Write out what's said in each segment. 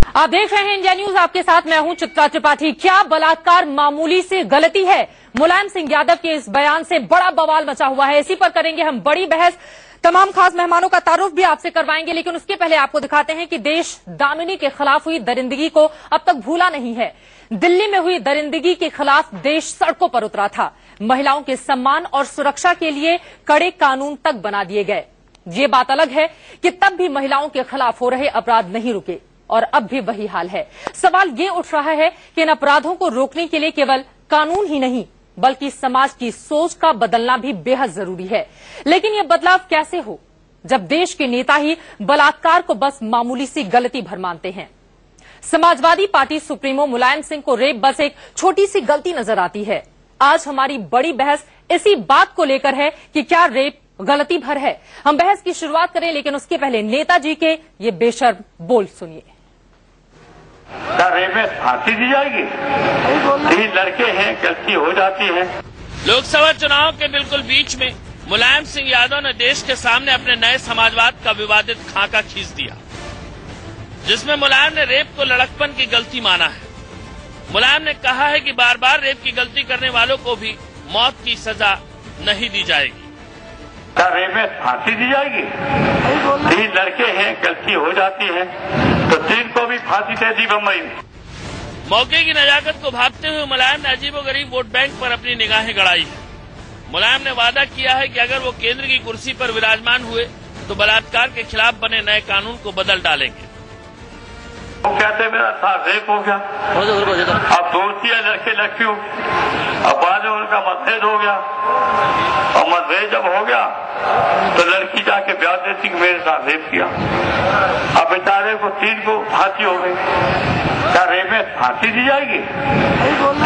आप देख रहे हैं इंडिया न्यूज, आपके साथ मैं हूं चित्रा त्रिपाठी। क्या बलात्कार मामूली से गलती है? मुलायम सिंह यादव के इस बयान से बड़ा बवाल मचा हुआ है। इसी पर करेंगे हम बड़ी बहस। तमाम खास मेहमानों का तारुफ भी आपसे करवाएंगे, लेकिन उसके पहले आपको दिखाते हैं कि देश दामिनी के खिलाफ हुई दरिंदगी को अब तक भूला नहीं है। दिल्ली में हुई दरिंदगी के खिलाफ देश सड़कों पर उतरा था। महिलाओं के सम्मान और सुरक्षा के लिए कड़े कानून तक बना दिए गए। ये बात अलग है कि तब भी महिलाओं के खिलाफ हो रहे अपराध नहीं रुके और अब भी वही हाल है। सवाल ये उठ रहा है कि इन अपराधों को रोकने के लिए केवल कानून ही नहीं बल्कि समाज की सोच का बदलना भी बेहद जरूरी है। लेकिन ये बदलाव कैसे हो जब देश के नेता ही बलात्कार को बस मामूली सी गलती भर मानते हैं? समाजवादी पार्टी सुप्रीमो मुलायम सिंह को रेप बस एक छोटी सी गलती नजर आती है। आज हमारी बड़ी बहस इसी बात को लेकर है कि क्या रेप गलती भर है। हम बहस की शुरुआत करें, लेकिन उसके पहले नेताजी के ये बेशर्म बोल सुनिए। रेप में फांसी दी जाएगी? 3 लड़के हैं, गलती हो जाती है। लोकसभा चुनाव के बिल्कुल बीच में मुलायम सिंह यादव ने देश के सामने अपने नए समाजवाद का विवादित खाका खींच दिया, जिसमें मुलायम ने रेप को लड़कपन की गलती माना है। मुलायम ने कहा है कि बार बार रेप की गलती करने वालों को भी मौत की सजा नहीं दी जाएगी। रेप में फांसी दी जाएगी? 3 लड़के हैं, गलती हो जाती है तो 3 को भी फांसी दे दी बम्बई में। मौके की नजाकत को भांपते हुए मुलायम ने अजीबोगरीब वोट बैंक पर अपनी निगाहें गड़ाई है। मुलायम ने वादा किया है कि अगर वो केंद्र की कुर्सी पर विराजमान हुए तो बलात्कार के खिलाफ बने नए कानून को बदल डालेंगे। वो कहते मेरा साथ रेप हो गया, अब दोस्ती है लड़के लड़कियों, अब बाद में उनका मतभेद हो गया और मतभेद जब हो गया तो लड़की जाके ब्याह देती कि मेरे साथ रेप किया। अब बेचारे को 3 को फांसी हो गई। क्या रेप में फांसी दी जाएगी?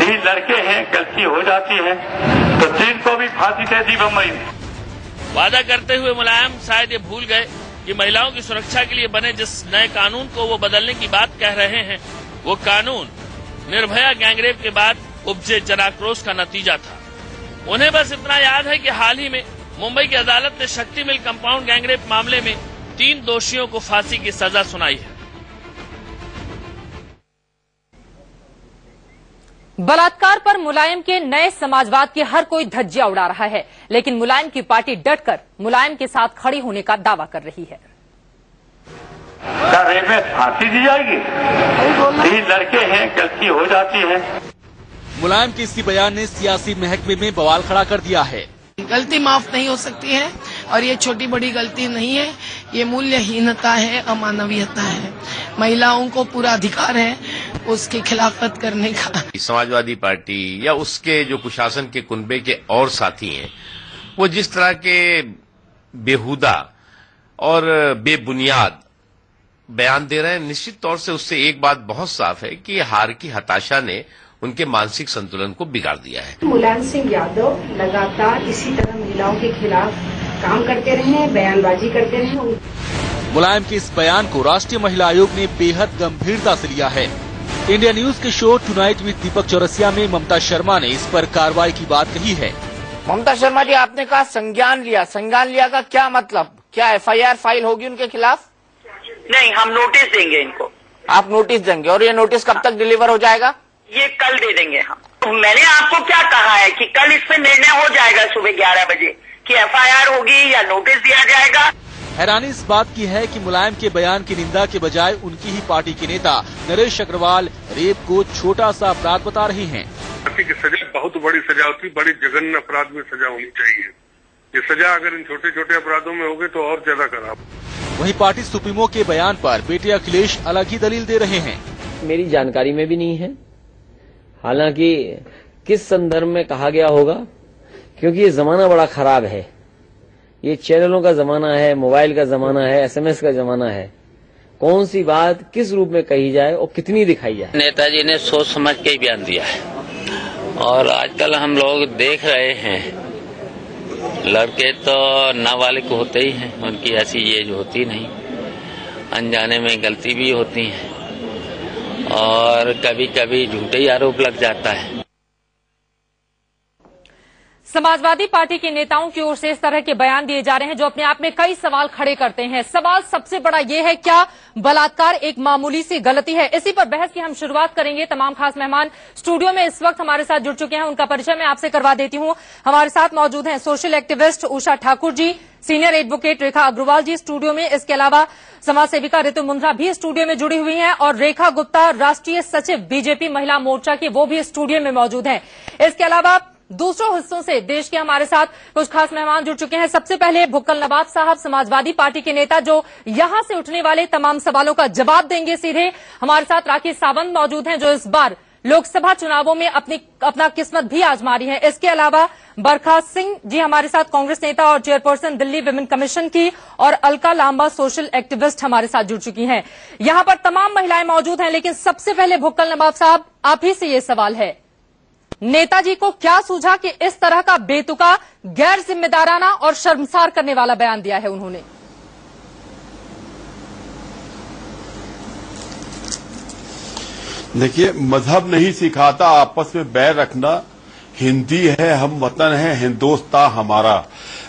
3 लड़के हैं, गलती हो जाती है तो 3 को भी फांसी दे दी बम्बई में। वादा करते हुए मुलायम शायद ये भूल गए कि महिलाओं की सुरक्षा के लिए बने जिस नए कानून को वो बदलने की बात कह रहे हैं, वो कानून निर्भया गैंगरेप के बाद उपजे जनाक्रोश का नतीजा था। उन्हें बस इतना याद है कि हाल ही में मुंबई की अदालत ने शक्ति मिल कंपाउंड गैंगरेप मामले में 3 दोषियों को फांसी की सजा सुनाई है। बलात्कार पर मुलायम के नए समाजवाद की हर कोई धज्जियां उड़ा रहा है, लेकिन मुलायम की पार्टी डटकर मुलायम के साथ खड़ी होने का दावा कर रही है। क्या रेप में फांसी दी जाएगी? 3 लड़के हैं, गलती हो जाती है। मुलायम के इसी बयान ने सियासी महकमे में बवाल खड़ा कर दिया है। गलती माफ नहीं हो सकती है और ये छोटी बड़ी गलती नहीं है, ये मूल्यहीनता है, अमानवीयता है। महिलाओं को पूरा अधिकार है उसकी खिलाफत करने का। समाजवादी पार्टी या उसके जो कुशासन के कुनबे के और साथी हैं, वो जिस तरह के बेहुदा और बेबुनियाद बयान दे रहे हैं, निश्चित तौर से उससे एक बात बहुत साफ है कि हार की हताशा ने उनके मानसिक संतुलन को बिगाड़ दिया है। मुलायम सिंह यादव लगातार इसी तरह महिलाओं के खिलाफ काम करते रहे हैं, बयानबाजी करते रहे। मुलायम के इस बयान को राष्ट्रीय महिला आयोग ने बेहद गंभीरता से लिया है। इंडिया न्यूज के शो टुनाइट विद दीपक चौरसिया में ममता शर्मा ने इस पर कार्रवाई की बात कही है। ममता शर्मा जी, आपने कहा संज्ञान लिया का क्या मतलब? क्या FIR फाइल होगी उनके खिलाफ? नहीं, हम नोटिस देंगे इनको। आप नोटिस देंगे और ये नोटिस कब तक डिलीवर हो जाएगा? ये कल दे देंगे हम। तो मैंने आपको क्या कहा है कि कल इस पे निर्णय हो जाएगा सुबह 11 बजे कि FIR होगी या नोटिस दिया जाएगा। हैरानी इस बात की है कि मुलायम के बयान की निंदा के बजाय उनकी ही पार्टी के नेता नरेश अग्रवाल रेप को छोटा सा अपराध बता रहे हैं। फांसी की सजा बहुत बड़ी सजा होती, बड़ी जघन्य अपराध में सजा होनी चाहिए। ये सजा अगर इन छोटे छोटे अपराधों में होगी तो और ज्यादा खराब। वहीं पार्टी सुप्रीमो के बयान पर बेटे अखिलेश अलग ही दलील दे रहे हैं। मेरी जानकारी में भी नहीं है, हालांकि किस संदर्भ में कहा गया होगा, क्योंकि ये जमाना बड़ा खराब है। ये चैनलों का जमाना है, मोबाइल का जमाना है, SMS का जमाना है। कौन सी बात किस रूप में कही जाए और कितनी दिखाई जाए। नेताजी ने सोच समझ के ही बयान दिया है और आजकल हम लोग देख रहे हैं लड़के तो नाबालिग होते ही हैं, उनकी ऐसी एज होती नहीं, अनजाने में गलती भी होती है और कभी कभी झूठे ही आरोप लग जाता है। समाजवादी पार्टी के नेताओं की ओर से इस तरह के बयान दिए जा रहे हैं जो अपने आप में कई सवाल खड़े करते हैं। सवाल सबसे बड़ा ये है, क्या बलात्कार एक मामूली सी गलती है? इसी पर बहस की हम शुरुआत करेंगे। तमाम खास मेहमान स्टूडियो में इस वक्त हमारे साथ जुड़ चुके हैं, उनका परिचय मैं आपसे करवा देती हूं। हमारे साथ मौजूद हैं social activist Usha Thakur ji, senior advocate रेखा अग्रवाल जी स्टूडियो में, इसके अलावा समाज सेविका ऋतु मुंद्रा भी स्टूडियो में जुड़ी हुई हैं और रेखा गुप्ता राष्ट्रीय सचिव बीजेपी महिला मोर्चा की, वो भी स्टूडियो में मौजूद हैं। इसके अलावा दूसरों हिस्सों से देश के हमारे साथ कुछ खास मेहमान जुड़ चुके हैं। सबसे पहले भुक्कल नवाब साहब, समाजवादी पार्टी के नेता, जो यहां से उठने वाले तमाम सवालों का जवाब देंगे सीधे। हमारे साथ राखी सावंत मौजूद हैं जो इस बार लोकसभा चुनावों में अपना किस्मत भी आजमा रही है। इसके अलावा बरखा सिंह जी हमारे साथ, कांग्रेस नेता और चेयरपर्सन दिल्ली विमेन कमीशन की, और अलका लांबा सोशल एक्टिविस्ट हमारे साथ जुड़ चुकी हैं। यहां पर तमाम महिलाएं मौजूद हैं, लेकिन सबसे पहले भुक्कल नवाब साहब, आप ही से ये सवाल है, नेताजी को क्या सूझा कि इस तरह का बेतुका, गैर जिम्मेदाराना और शर्मसार करने वाला बयान दिया है उन्होंने? देखिए, मजहब नहीं सिखाता आपस में बैर रखना। हिंदी है, हम वतन है, हिंदुस्तान हमारा।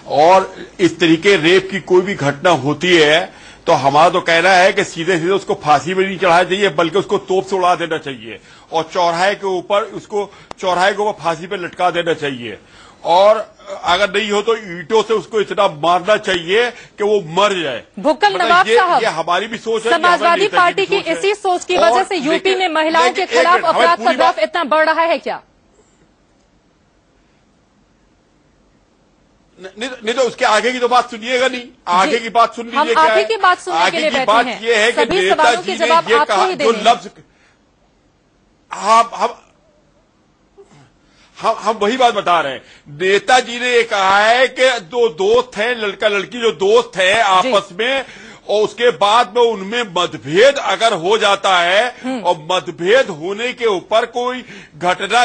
और इस तरीके रेप की कोई भी घटना होती है तो हमारा तो कहना है कि सीधे सीधे उसको फांसी में नहीं चढ़ाना चाहिए, बल्कि उसको तोप से उड़ा देना चाहिए और चौराहे के ऊपर फांसी पे लटका देना चाहिए। और अगर नहीं हो तो ईंटों से उसको इतना मारना चाहिए कि वो मर जाए। भुक्कल नवाब साहब, ये हमारी भी सोच है। समाजवादी पार्टी की इसी सोच की वजह से यूपी में महिलाओं के खिलाफ अपराध का ग्राफ इतना बढ़ रहा है क्या? नहीं तो उसके आगे की तो बात सुनिएगा नहीं, आगे की बात सुन लीजिए। आगे की बात सुनने के लिए बैठे हैं। बात ये है कि नेताजी ने ये कहा, जो लफ्ज हम वही बात बता रहे हैं। नेताजी ने ये कहा है कि दो दोस्त हैं, लड़का लड़की जो दोस्त है आपस में, और उसके बाद में उनमें मतभेद अगर हो जाता है और मतभेद होने के ऊपर कोई घटना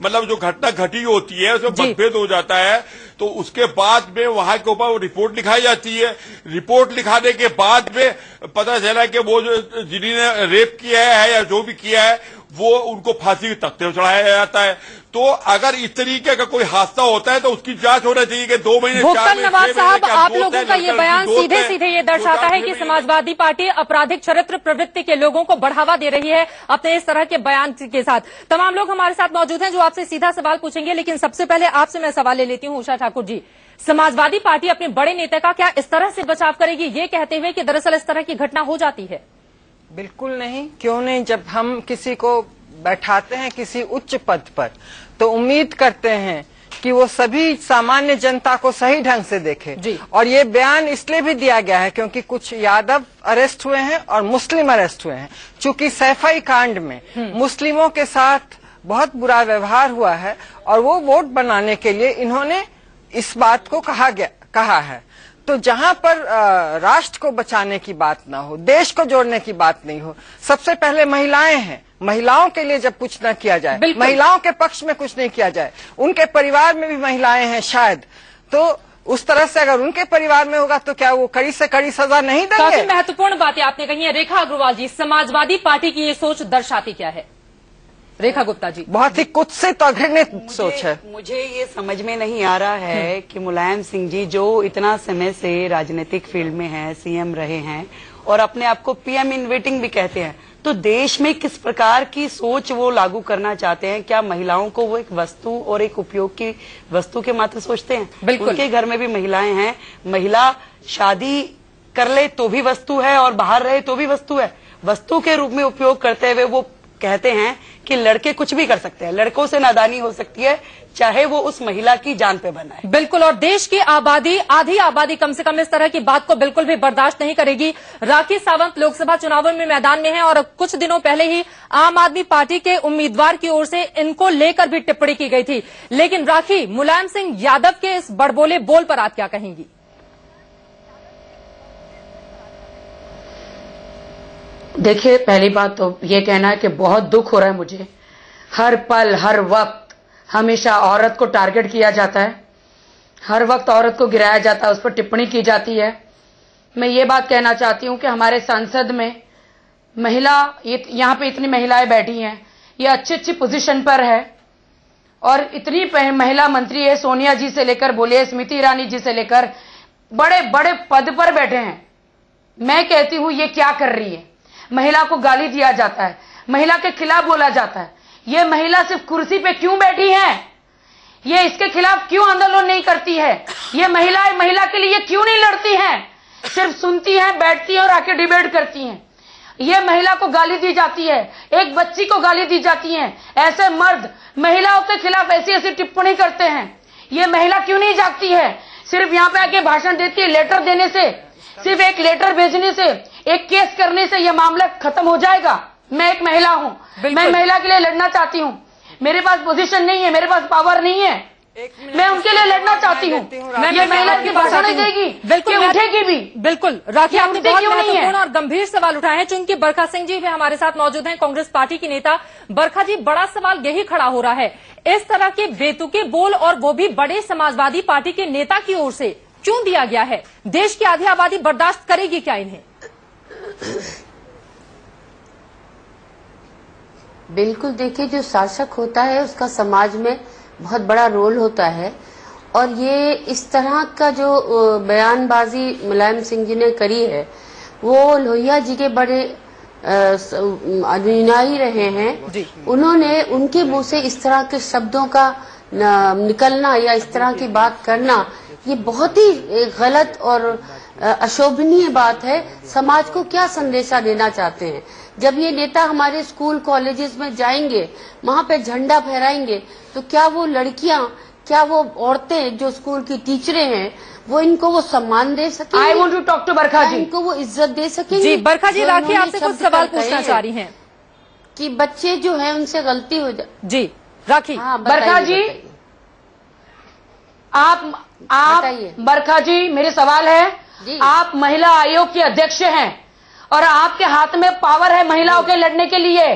मतलब जो घटना घटी होती है उसमें मतभेद हो जाता है तो उसके बाद में वहां के ऊपर रिपोर्ट लिखाई जाती है। रिपोर्ट लिखाने के बाद में पता चला कि वो जो जिन्होंने रेप किया है या जो भी किया है वो उनको फांसी के तख्ते पर चढ़ाया जाता है। तो अगर इस तरीके का कोई हादसा होता है तो उसकी जांच होना चाहिए कि 2 महीने भुक्कल नवाब साहब, आप लोगों का ये बयान सीधे सीधे ये दर्शाता है कि समाजवादी पार्टी आपराधिक चरित्र प्रवृत्ति के लोगों को बढ़ावा दे रही है अपने इस तरह के बयान के साथ। तमाम लोग हमारे साथ मौजूद हैं जो आपसे सीधा सवाल पूछेंगे, लेकिन सबसे पहले आपसे मैं सवाल ले लेती हूँ। उषा ठाकुर जी, समाजवादी पार्टी अपने बड़े नेता का क्या इस तरह से बचाव करेगी, ये कहते हुए कि दरअसल इस तरह की घटना हो जाती है? बिल्कुल नहीं, क्यों नहीं। जब हम किसी को बैठाते हैं किसी उच्च पद पर तो उम्मीद करते हैं कि वो सभी सामान्य जनता को सही ढंग से देखे। और ये बयान इसलिए भी दिया गया है क्योंकि कुछ यादव अरेस्ट हुए हैं और मुस्लिम अरेस्ट हुए हैं। चूंकि सैफई कांड में मुस्लिमों के साथ बहुत बुरा व्यवहार हुआ है और वो वोट बनाने के लिए इन्होंने इस बात को कहा है। तो जहां पर राष्ट्र को बचाने की बात ना हो, देश को जोड़ने की बात नहीं हो, सबसे पहले महिलाएं हैं, महिलाओं के लिए जब कुछ न किया जाए, महिलाओं के पक्ष में कुछ नहीं किया जाए, उनके परिवार में भी महिलाएं हैं शायद, तो उस तरह से अगर उनके परिवार में होगा तो क्या वो कड़ी से कड़ी सजा नहीं देंगे? काफी महत्वपूर्ण बातें आपने कही है। रेखा अग्रवाल जी, समाजवादी पार्टी की ये सोच दर्शाती क्या है? रेखा गुप्ता जी, बहुत ही कुत्सित और घृणित सोच है। मुझे ये समझ में नहीं आ रहा है कि मुलायम सिंह जी जो इतना समय से राजनीतिक फील्ड में हैं, सीएम रहे हैं और अपने आप को पीएम इन वेटिंग भी कहते हैं, तो देश में किस प्रकार की सोच वो लागू करना चाहते हैं? क्या महिलाओं को वो एक वस्तु और एक उपयोग की वस्तु के मात्र सोचते हैं? उनके घर में भी महिलाएं हैं, महिला शादी कर ले तो भी वस्तु है और बाहर रहे तो भी वस्तु है। वस्तु के रूप में उपयोग करते हुए वो कहते हैं कि लड़के कुछ भी कर सकते हैं, लड़कों से नादानी हो सकती है, चाहे वो उस महिला की जान पे बनाए। बिल्कुल, और देश की आबादी, आधी आबादी कम से कम इस तरह की बात को बिल्कुल भी बर्दाश्त नहीं करेगी। राखी सावंत लोकसभा चुनावों में मैदान में हैं और कुछ दिनों पहले ही आम आदमी पार्टी के उम्मीदवार की ओर से इनको लेकर भी टिप्पणी की गई थी। लेकिन राखी, मुलायम सिंह यादव के इस बड़बोले बोल पर आप क्या कहेंगी? देखिए, पहली बात तो ये कहना है कि बहुत दुख हो रहा है मुझे। हर पल हर वक्त हमेशा औरत को टारगेट किया जाता है, हर वक्त औरत को गिराया जाता है, उस पर टिप्पणी की जाती है। मैं ये बात कहना चाहती हूँ कि हमारे संसद में यहाँ पे इतनी महिलाएं बैठी हैं, ये अच्छी अच्छी पोजीशन पर है और इतनी महिला मंत्री है, सोनिया जी से लेकर बोलिए स्मृति ईरानी जी से लेकर बड़े बड़े पद पर बैठे हैं। मैं कहती हूं ये क्या कर रही है? महिला को गाली दिया जाता है, महिला के खिलाफ बोला जाता है। ये महिला सिर्फ कुर्सी पे क्यों बैठी है? ये इसके खिलाफ क्यों आंदोलन नहीं करती है? ये महिलाएं महिला के लिए क्यों नहीं लड़ती हैं? सिर्फ सुनती हैं, बैठती हैं और आके डिबेट करती हैं। ये महिला को गाली दी जाती है, एक बच्ची को गाली दी जाती है। ऐसे मर्द महिलाओं के खिलाफ ऐसी ऐसी टिप्पणी करते हैं। ये महिला क्यों नहीं जागती है? सिर्फ यहाँ पे आके भाषण देती है। लेटर देने से, सिर्फ एक लेटर भेजने से, एक केस करने से यह मामला खत्म हो जाएगा? मैं एक महिला हूँ, मैं महिला के लिए लड़ना चाहती हूँ। मेरे पास पोजीशन नहीं है, मेरे पास पावर नहीं है, मैं उनके लिए लड़ना चाहती हूँ। ये महिला की भाषण देगी, बिल्कुल उठेगी भी। बिल्कुल राखी, आपने बहुत महत्वपूर्ण और गंभीर सवाल उठाए हैं। चूंकि बरखा सिंह जी भी हमारे साथ मौजूद हैं, कांग्रेस पार्टी की नेता। बरखा जी, बड़ा सवाल यही खड़ा हो रहा है, इस तरह के बेतुके बोल और वो भी बड़े समाजवादी पार्टी के नेता की ओर से क्यों दिया गया है? देश की आधी आबादी बर्दाश्त करेगी क्या इन्हें? बिल्कुल, देखिए, जो शासक होता है उसका समाज में बहुत बड़ा रोल होता है। और ये इस तरह का जो बयानबाजी मुलायम सिंह जी ने करी है, वो लोहिया जी के बड़े अनुयायी रहे हैं। उन्होंने, उनके मुंह से इस तरह के शब्दों का निकलना या इस तरह की बात करना, ये बहुत ही गलत और अशोभनीय बात है। समाज को क्या संदेशा देना चाहते हैं? जब ये नेता हमारे स्कूल कॉलेजेस में जाएंगे, वहां पे झंडा फहराएंगे, तो क्या वो लड़कियां, क्या वो औरतें जो स्कूल की टीचरें हैं, वो इनको वो सम्मान दे सकेंगी? I want to talk to Barkha ji. इनको वो इज्जत दे सकेंगी? जी बरखा जी, राखी आपसे कुछ सवाल पूछना चाह रही हैं कि बच्चे जो है उनसे गलती हो जाए। जी राखी। हाँ, बरखा जी, आप बरखा जी, मेरे सवाल है, आप महिला आयोग के अध्यक्ष हैं और आपके हाथ में पावर है महिलाओं के लड़ने के लिए।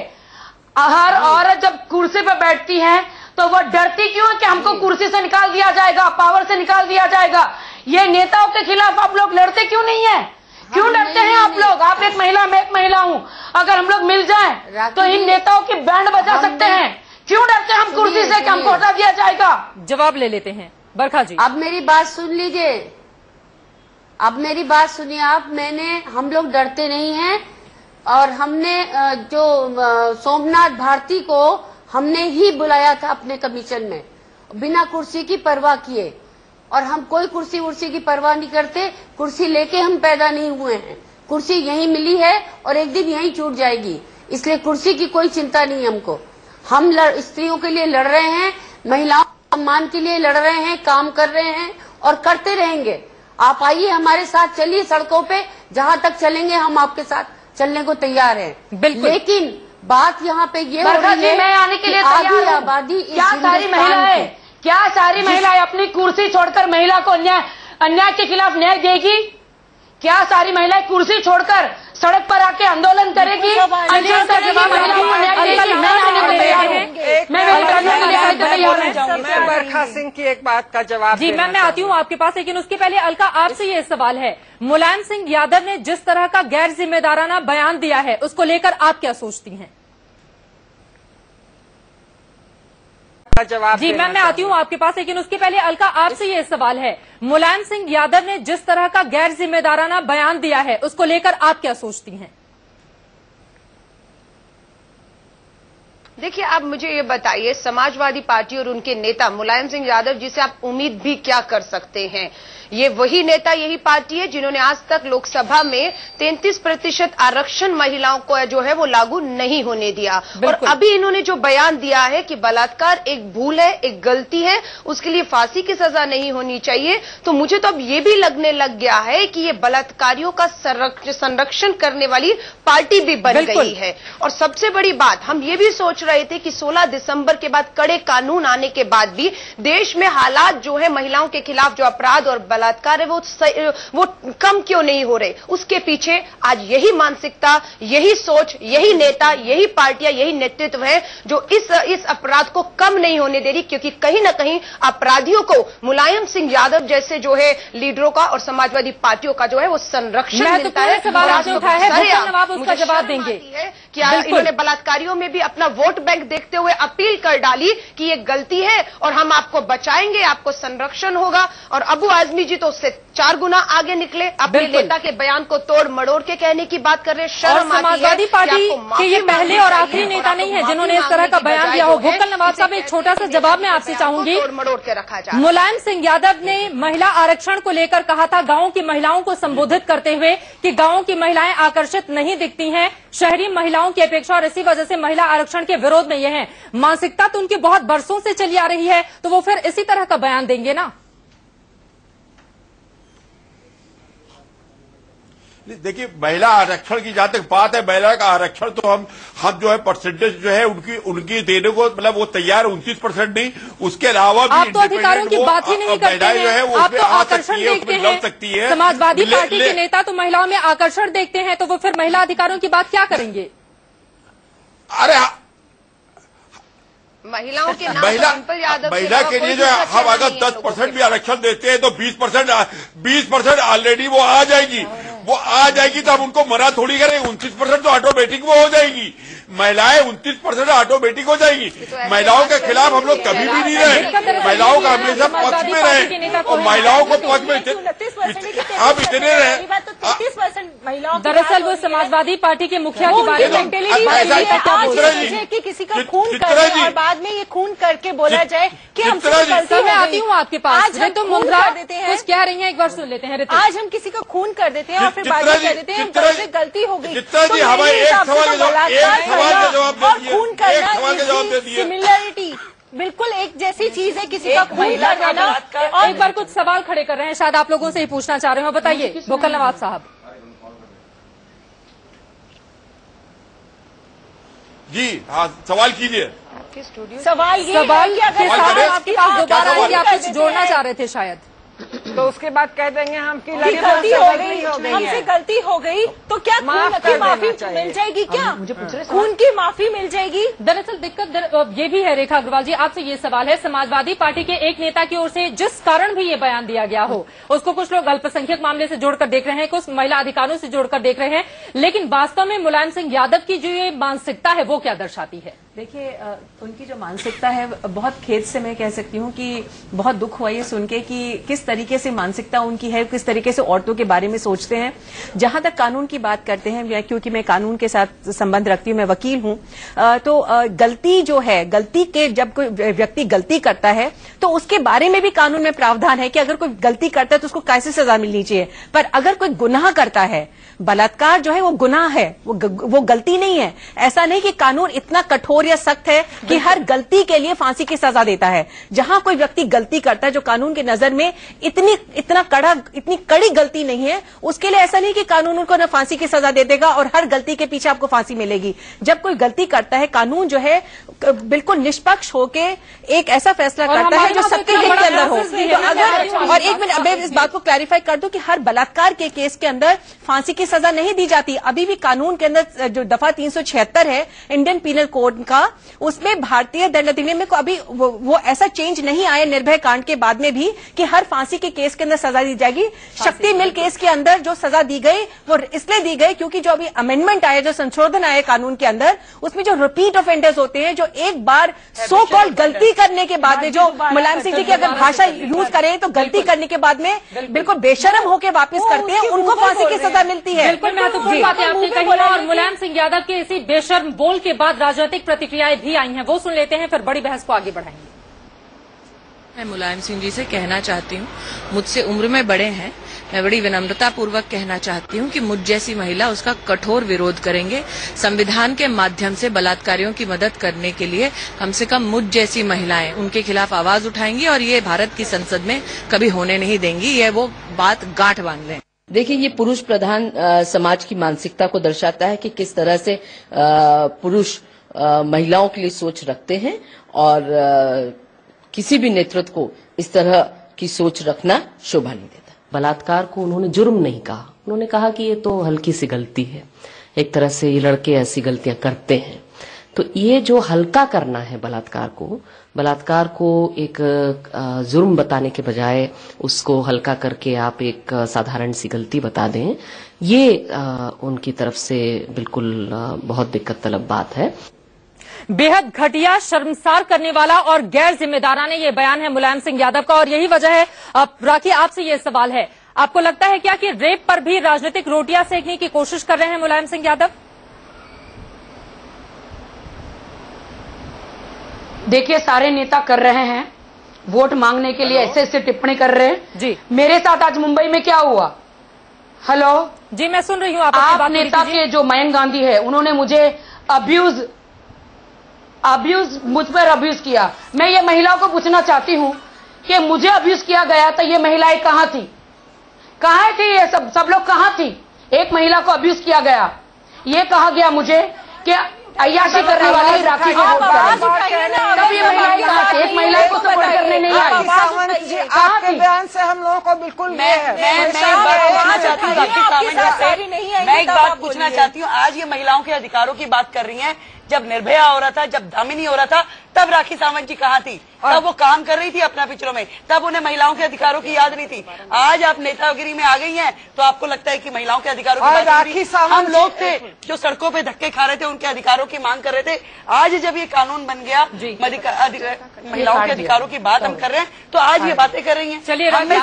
हर औरत जब कुर्सी पर बैठती है तो वह डरती क्यों है कि हमको कुर्सी से निकाल दिया जाएगा, पावर से निकाल दिया जाएगा? ये नेताओं के खिलाफ आप लोग लड़ते क्यों नहीं है? क्यों डरते हैं आप लोग? आप एक महिला, मैं एक महिला हूँ। अगर हम लोग मिल जाएं तो इन नेताओं की बैंड बजा सकते हैं। क्यों डरते हैं हम कुर्सी से कि हमको हटा दिया जाएगा? जवाब ले लेते हैं बरखा जी। अब मेरी बात सुन लीजिए, अब मेरी बात सुनिए आप। हम लोग डरते नहीं हैं और हमने जो सोमनाथ भारती को हमने ही बुलाया था अपने कमीशन में, बिना कुर्सी की परवाह किए। और हम कोई कुर्सी वुर्सी की परवाह नहीं करते। कुर्सी लेके हम पैदा नहीं हुए हैं, कुर्सी यहीं मिली है और एक दिन यहीं छूट जाएगी, इसलिए कुर्सी की कोई चिंता नहीं हमको। हम स्त्रियों के लिए लड़ रहे हैं, महिलाओं के सम्मान के लिए लड़ रहे हैं, काम कर रहे हैं और करते रहेंगे। आप आइए हमारे साथ, चलिए सड़कों पे, जहां तक चलेंगे हम आपके साथ चलने को तैयार हैं। बिल्कुल। लेकिन बात यहाँ पे ये हो रही है, मैं आने के लिए तैयार हूं। आबादी, क्या सारी महिलाएं, क्या सारी महिलाएं अपनी कुर्सी छोड़कर महिला को अन्याय के खिलाफ न्याय देगी? क्या सारी महिलाएं कुर्सी छोड़कर सड़क पर आके आंदोलन करेगी? मैं बरखा सिंह की एक बात का जवाब जी, मैं आती हूँ आपके पास, लेकिन उसके पहले अलका आपसे ये सवाल है, मुलायम सिंह यादव ने जिस तरह का गैर जिम्मेदाराना बयान दिया है, उसको लेकर आप क्या सोचती हैं? जवाब जी, मैं आती हूँ आपके पास, लेकिन उसके पहले अलका आपसे ये सवाल है, मुलायम सिंह यादव ने जिस तरह का गैर जिम्मेदाराना बयान दिया है, उसको लेकर आप क्या सोचती हैं? देखिए, आप मुझे ये बताइए, समाजवादी पार्टी और उनके नेता मुलायम सिंह यादव जी से आप उम्मीद भी क्या कर सकते हैं? ये वही नेता, यही पार्टी है जिन्होंने आज तक लोकसभा में 33% आरक्षण महिलाओं को जो है वो लागू नहीं होने दिया। और अभी इन्होंने जो बयान दिया है कि बलात्कार एक भूल है, एक गलती है, उसके लिए फांसी की सजा नहीं होनी चाहिए, तो मुझे तो अब ये भी लगने लग गया है कि ये बलात्कारियों का संरक्षण करने वाली पार्टी भी बन गई है। और सबसे बड़ी बात, हम ये भी सोच रहे थे कि 16 दिसंबर के बाद कड़े कानून आने के बाद भी देश में हालात जो है महिलाओं के खिलाफ जो अपराध और बलात्कार है वो कम क्यों नहीं हो रहे? उसके पीछे आज यही मानसिकता, यही सोच, यही नेता, यही पार्टियां, यही नेतृत्व है जो इस अपराध को कम नहीं होने दे रही, क्योंकि कहीं ना कहीं अपराधियों को मुलायम सिंह यादव जैसे जो है लीडरों का और समाजवादी पार्टियों का जो है वो संरक्षण मिलता है। सवाल आपने उठाया है, नवाब उसका जवाब देंगे। क्या इन्होंने बलात्कारियों में भी अपना वोट वोट बैंक देखते हुए अपील कर डाली कि ये गलती है और हम आपको बचाएंगे, आपको संरक्षण होगा। और अबू आजमी जी तो उससे 4 गुना आगे निकले, अपने नेता के बयान को तोड़ मड़ोड़ के कहने की बात कर रहे हैं। शर्म आती है। समाजवादी पार्टी के ये पहले और आखिरी नेता नहीं है जिन्होंने इस तरह का बयान दिया हो। भुक्कल नवाब साहब, एक छोटा सा जवाब मैं आपसे चाहूंगी। मड़ोड़ के रखा जाए। मुलायम सिंह यादव ने महिला आरक्षण को लेकर कहा था गांव की महिलाओं को संबोधित करते हुए कि गांव की महिलाएं आकर्षित नहीं दिखती हैं शहरी महिलाओं की अपेक्षा, और इसी वजह से महिला आरक्षण के विरोध में ये है। मानसिकता तो उनकी बहुत बरसों से चली आ रही है, तो वो फिर इसी तरह का बयान देंगे ना। देखिए, महिला आरक्षण की जहां तक बात है, महिला का आरक्षण तो हम जो है परसेंटेज जो है उनकी देने को मतलब वो तैयार 29% नहीं, उसके अलावा भी आप तो अधिकारों की बात ही नहीं करते हैं, आप तो आकर्षण देखते हैं। समाजवादी पार्टी के नेता तो महिलाओं में आकर्षण देखते हैं, तो वो फिर महिला अधिकारों की बात क्या करेंगे? अरे महिलाओं के नाम महिला के लिए जो है हम अगर 10% भी आरक्षण देते हैं तो 20% ऑलरेडी वो आ जाएगी। तो हम उनको मना थोड़ी करेंगे। 29% तो ऑटोमेटिक वो हो जाएगी। महिलाएं 29% ऑटोमेटिक हो जाएगी। महिलाओं के खिलाफ हम लोग कभी भी नहीं रहे, महिलाओं का हमेशा पक्ष में रहे और महिलाओं को पक्ष में आप इतने रहे। दरअसल वो समाजवादी पार्टी के मुखिया की बात कि किसी का खून करें और बाद में ये खून करके बोला जाए कि हमसे गलती। मैं आती हूँ आपके पास। ऋतु मुंद्रा कुछ कह रही हैं, एक बार सुन लेते हैं। आज हम किसी का खून कर देते हैं और फिर बाद में कह देते हैं हमसे गलती हो गई। जी हमारे एक सवाल का जवाब खून करना सिमिलरिटी बिल्कुल एक जैसी चीज है। किसी का खून कर देना। और एक बार कुछ सवाल खड़े कर रहे हैं, शायद आप लोगों से ही पूछना चाह रहे हो। बताइए भुक्कल नवाब साहब। जी हाँ, सवाल कीजिए। सवाल के साथ आपके पास दोबारा आएंगे, आप कुछ जोड़ना चाह रहे थे शायद, तो उसके बाद कह देंगे हम कि गलती हो गई, हमसे गलती हो गई, तो क्या खून की माफी मिल जाएगी? क्या खून की माफी मिल जाएगी? दरअसल दिक्कत ये भी है रेखा अग्रवाल जी, आपसे ये सवाल है। समाजवादी पार्टी के एक नेता की ओर से जिस कारण भी ये बयान दिया गया हो, उसको कुछ लोग अल्पसंख्यक मामले से जोड़कर देख रहे हैं, कुछ महिला अधिकारों से जोड़कर देख रहे हैं, लेकिन वास्तव में मुलायम सिंह यादव की जो ये मानसिकता है वो क्या दर्शाती है? देखिए, उनकी जो मानसिकता है, बहुत खेद से मैं कह सकती हूँ कि बहुत दुख हुआ ये सुन के कि किस तरीके से मानसिकता उनकी है, किस तरीके से औरतों के बारे में सोचते हैं। जहां तक कानून की बात करते हैं, क्योंकि मैं कानून के साथ संबंध रखती हूँ, मैं वकील हूँ, तो गलती जो है, गलती के जब कोई व्यक्ति गलती करता है तो उसके बारे में भी कानून में प्रावधान है कि अगर कोई गलती करता है तो उसको कैसे सजा मिलनी चाहिए। पर अगर कोई गुनाह करता है, बलात्कार जो है वो गुनाह है, वो गलती नहीं है। ऐसा नहीं कि कानून इतना कठोर या सख्त है कि हर गलती के लिए फांसी की सजा देता है। जहां कोई व्यक्ति गलती करता है जो कानून के नजर में इतनी कड़ी गलती नहीं है, उसके लिए ऐसा नहीं कि कानून उनको न फांसी की सजा दे देगा और हर गलती के पीछे आपको फांसी मिलेगी। जब कोई गलती करता है, कानून जो है बिल्कुल निष्पक्ष होके एक ऐसा फैसला करता है जो सबके हित के अंदर हो। तो अगर, और एक मिनट, अब इस बात को क्लैरिफाई कर दूं कि हर बलात्कार के केस के अंदर फांसी की सजा नहीं दी जाती। अभी भी कानून के अंदर जो दफा 376 है इंडियन पीनल कोड का, उसमें भारतीय दंड अधिनियम में अभी वो ऐसा चेंज नहीं आया निर्भया कांड के बाद में भी कि हर फांसी के केस के अंदर सजा दी जाएगी। शक्ति मिल केस के अंदर जो सजा दी गई वो इसलिए दी गई क्योंकि जो अभी अमेंडमेंट आया, जो संशोधन आया कानून के अंदर, उसमें जो रिपीट ऑफेंडर्स होते हैं, जो एक बार सो कॉल्ड गलती करने के बाद में, जो मुलायम सिंह जी की अगर भाषा यूज करें तो गलती करने के बाद में बिल्कुल बेशरम होकर वापस करते हैं, उनको फांसी की सजा मिलती है। बिल्कुल महत्वपूर्ण बातें आपने कही है, और मुलायम सिंह यादव के इसी बेशर्म बोल के बाद राजनीतिक प्रतिक्रियाएं भी आई हैं, वो सुन लेते हैं, फिर बड़ी बहस को आगे बढ़ाएंगे। मैं मुलायम सिंह जी से कहना चाहती हूँ, मुझसे उम्र में बड़े हैं, मैं बड़ी विनम्रता पूर्वक कहना चाहती हूँ कि मुझ जैसी महिला उसका कठोर विरोध करेंगे। संविधान के माध्यम से बलात्कारियों की मदद करने के लिए कम से कम मुझ जैसी महिलाएं उनके खिलाफ आवाज उठाएंगी और ये भारत की संसद में कभी होने नहीं देंगी। ये वो बात गांठ बांध लें। देखिए, ये पुरुष प्रधान समाज की मानसिकता को दर्शाता है कि किस तरह से पुरुष महिलाओं के लिए सोच रखते हैं, और किसी भी नेतृत्व को इस तरह की सोच रखना शोभा नहीं देता। बलात्कार को उन्होंने जुर्म नहीं कहा, उन्होंने कहा कि ये तो हल्की सी गलती है, एक तरह से ये लड़के ऐसी गलतियां करते हैं। तो ये जो हल्का करना है बलात्कार को एक जुर्म बताने के बजाय उसको हल्का करके आप एक साधारण सी गलती बता दें, ये उनकी तरफ से बिल्कुल बहुत दिक्कत तलब बात है। बेहद घटिया, शर्मसार करने वाला और गैर जिम्मेदाराना ये बयान है मुलायम सिंह यादव का, और यही वजह है। अब राखी, आपसे ये सवाल है, आपको लगता है क्या कि रेप पर भी राजनीतिक रोटियां सेकने की कोशिश कर रहे हैं मुलायम सिंह यादव? देखिए, सारे नेता कर रहे हैं, वोट मांगने के लिए ऐसे ऐसे टिप्पणी कर रहे हैं। जी, मेरे साथ आज मुंबई में क्या हुआ? हेलो जी, मैं सुन रही हूँ। आप नेता के जो मयंक गांधी है, उन्होंने मुझे अब्यूज मुझ पर अब्यूज किया। मैं ये महिलाओं को पूछना चाहती हूँ कि मुझे अब्यूज किया गया तो ये महिलाएं कहाँ थी? कहाँ थी ये सब लोग कहाँ थी? एक महिला को अब्यूज किया गया, ये कहा गया मुझे कि अय्याशी करने वाले राखी को वोट करें। तब ये महिलाएं कहाँ थी? एक महिला को सपोर्ट करने नहीं आई। आपके बयान से हम लोगों को बिल्कुल मैं एक बात पूछना चाहती हूँ। आज ये महिलाओं के अधिकारों की बात कर रही हैं। जब निर्भया हो रहा था, जब दामिनी हो रहा था, तब राखी सावंत जी कहाँ थी? तब वो काम कर रही थी अपना पिक्चरों में, तब उन्हें महिलाओं के अधिकारों की याद नहीं थी। आज आप नेतागिरी में आ गई हैं तो आपको लगता है कि महिलाओं के अधिकारों की बात राखी सावंत हम लोग थे जो सड़कों पे धक्के खा रहे थे, उनके अधिकारों की मांग कर रहे थे। आज जब ये कानून बन गया, महिलाओं के अधिकारों की बात हम कर रहे हैं, तो आज ये बातें कर रही हैं। चलिए, मैं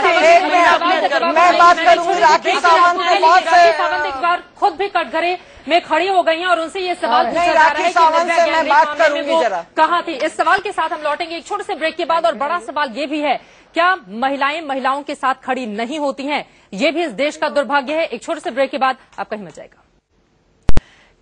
बात करूंगी राखी सावंत एक बार खुद भी कटघरे में खड़ी हो गई हैं और उनसे ये सवाल पूछा जा रहा है कि निर्भया बात करूंगी जरा कहाँ थी। इस सवाल के साथ हम लौटेंगे एक छोटे से ब्रेक के बाद, और बड़ा सवाल ये भी है, क्या महिलाएं महिलाओं के साथ खड़ी नहीं होती हैं? ये भी इस देश का दुर्भाग्य है। एक छोटे से ब्रेक के बाद आप कहीं मच जाएगा।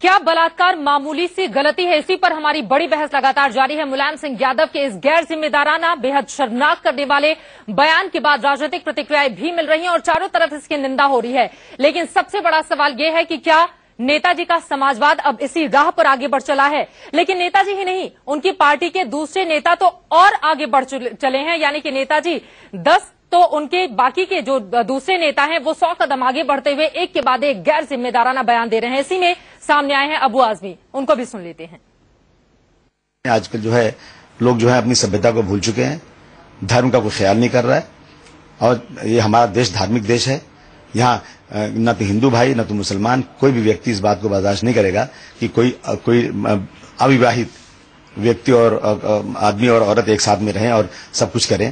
क्या बलात्कार मामूली सी गलती है? इसी पर हमारी बड़ी बहस लगातार जारी है। मुलायम सिंह यादव के इस गैर जिम्मेदाराना, बेहद शर्मनाक करने वाले बयान के बाद राजनीतिक प्रतिक्रियाएं भी मिल रही हैं और चारों तरफ इसकी निंदा हो रही है। लेकिन सबसे बड़ा सवाल यह है कि क्या नेताजी का समाजवाद अब इसी राह पर आगे बढ़ चला है? लेकिन नेताजी ही नहीं, उनकी पार्टी के दूसरे नेता तो और आगे बढ़ चले हैं। यानी कि नेताजी 10 तो उनके बाकी के जो दूसरे नेता हैं वो 100 कदम आगे बढ़ते हुए एक के बाद एक गैर जिम्मेदाराना बयान दे रहे हैं। इसी में सामने आए हैं अबू आजमी, उनको भी सुन लेते हैं। आजकल जो है लोग जो है अपनी सभ्यता को भूल चुके हैं, धर्म का कोई ख्याल नहीं कर रहा है, और ये हमारा देश धार्मिक देश है। यहाँ न तो हिंदू भाई न तो मुसलमान, कोई भी व्यक्ति इस बात को बर्दाश्त नहीं करेगा कि कोई अविवाहित व्यक्ति और आदमी और औरत एक साथ में रहें और सब कुछ करें।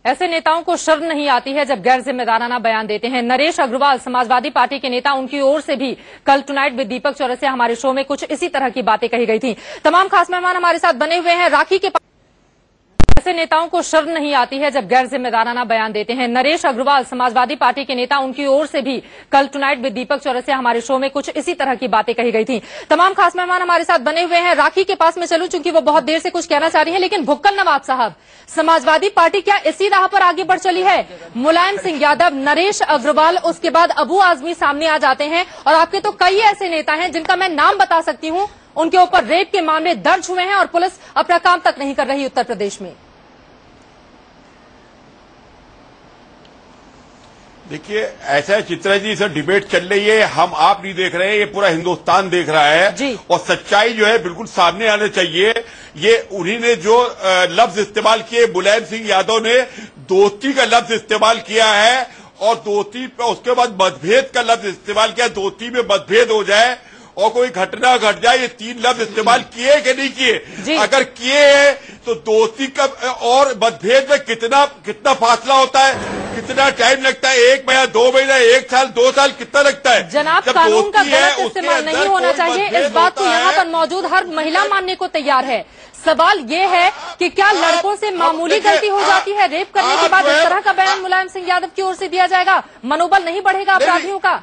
ऐसे नेताओं को शर्म नहीं आती है जब गैर जिम्मेदाराना बयान देते हैं। नरेश अग्रवाल समाजवादी पार्टी के नेता, उनकी ओर से भी कल टुनाइट विद दीपक चौरसिया हमारे शो में कुछ इसी तरह की बातें कही गई थी। तमाम खास मेहमान हमारे साथ बने हुए हैं। राखी के ऐसे नेताओं को शर्म नहीं आती है जब गैर जिम्मेदाराना बयान देते हैं। नरेश अग्रवाल समाजवादी पार्टी के नेता, उनकी ओर से भी कल टुनाइट विद दीपक चौरसिया हमारे शो में कुछ इसी तरह की बातें कही गई थी। तमाम खास मेहमान हमारे साथ बने हुए हैं। राखी के पास में चलूं चूंकि वो बहुत देर से कुछ कहना चाह रही है, लेकिन भुक्कल नवाब साहब, समाजवादी पार्टी क्या इसी राह पर आगे बढ़ चली है? मुलायम सिंह यादव, नरेश अग्रवाल, उसके बाद अबू आजमी सामने आ जाते हैं, और आपके तो कई ऐसे नेता हैं जिनका मैं नाम बता सकती हूं, उनके ऊपर रेप के मामले दर्ज हुए हैं और पुलिस अपना काम तक नहीं कर रही उत्तर प्रदेश में। देखिए, ऐसा है चित्रा जी, इसे डिबेट चल रही है, हम आप नहीं देख रहे हैं, ये पूरा हिंदुस्तान देख रहा है, और सच्चाई जो है बिल्कुल सामने आने चाहिए। ये उन्हीं ने जो लफ्ज इस्तेमाल किए, मुलायम सिंह यादव ने दोस्ती का लफ्ज इस्तेमाल किया है, और दोस्ती पे उसके बाद मतभेद का लफ्ज इस्तेमाल किया। दोस्ती में मतभेद हो जाए और कोई घटना घट जाए, ये 3 लफ्ज इस्तेमाल किए कि नहीं किए? अगर किए हैं तो दोस्ती का और मतभेद में कितना फासला होता है, कितना टाइम लगता है? 1 महीना, 2 महीना, 1 साल, 2 साल, कितना लगता है? जनाब, कानून का गलत इस्तेमाल नहीं होना चाहिए, इस बात को यहाँ पर मौजूद हर महिला मानने को तैयार है। सवाल ये है कि क्या लड़कों से मामूली गलती हो जाती है, रेप करने के बाद इस तरह का बयान मुलायम सिंह यादव की ओर से दिया जाएगा? मनोबल नहीं बढ़ेगा अपराधियों का?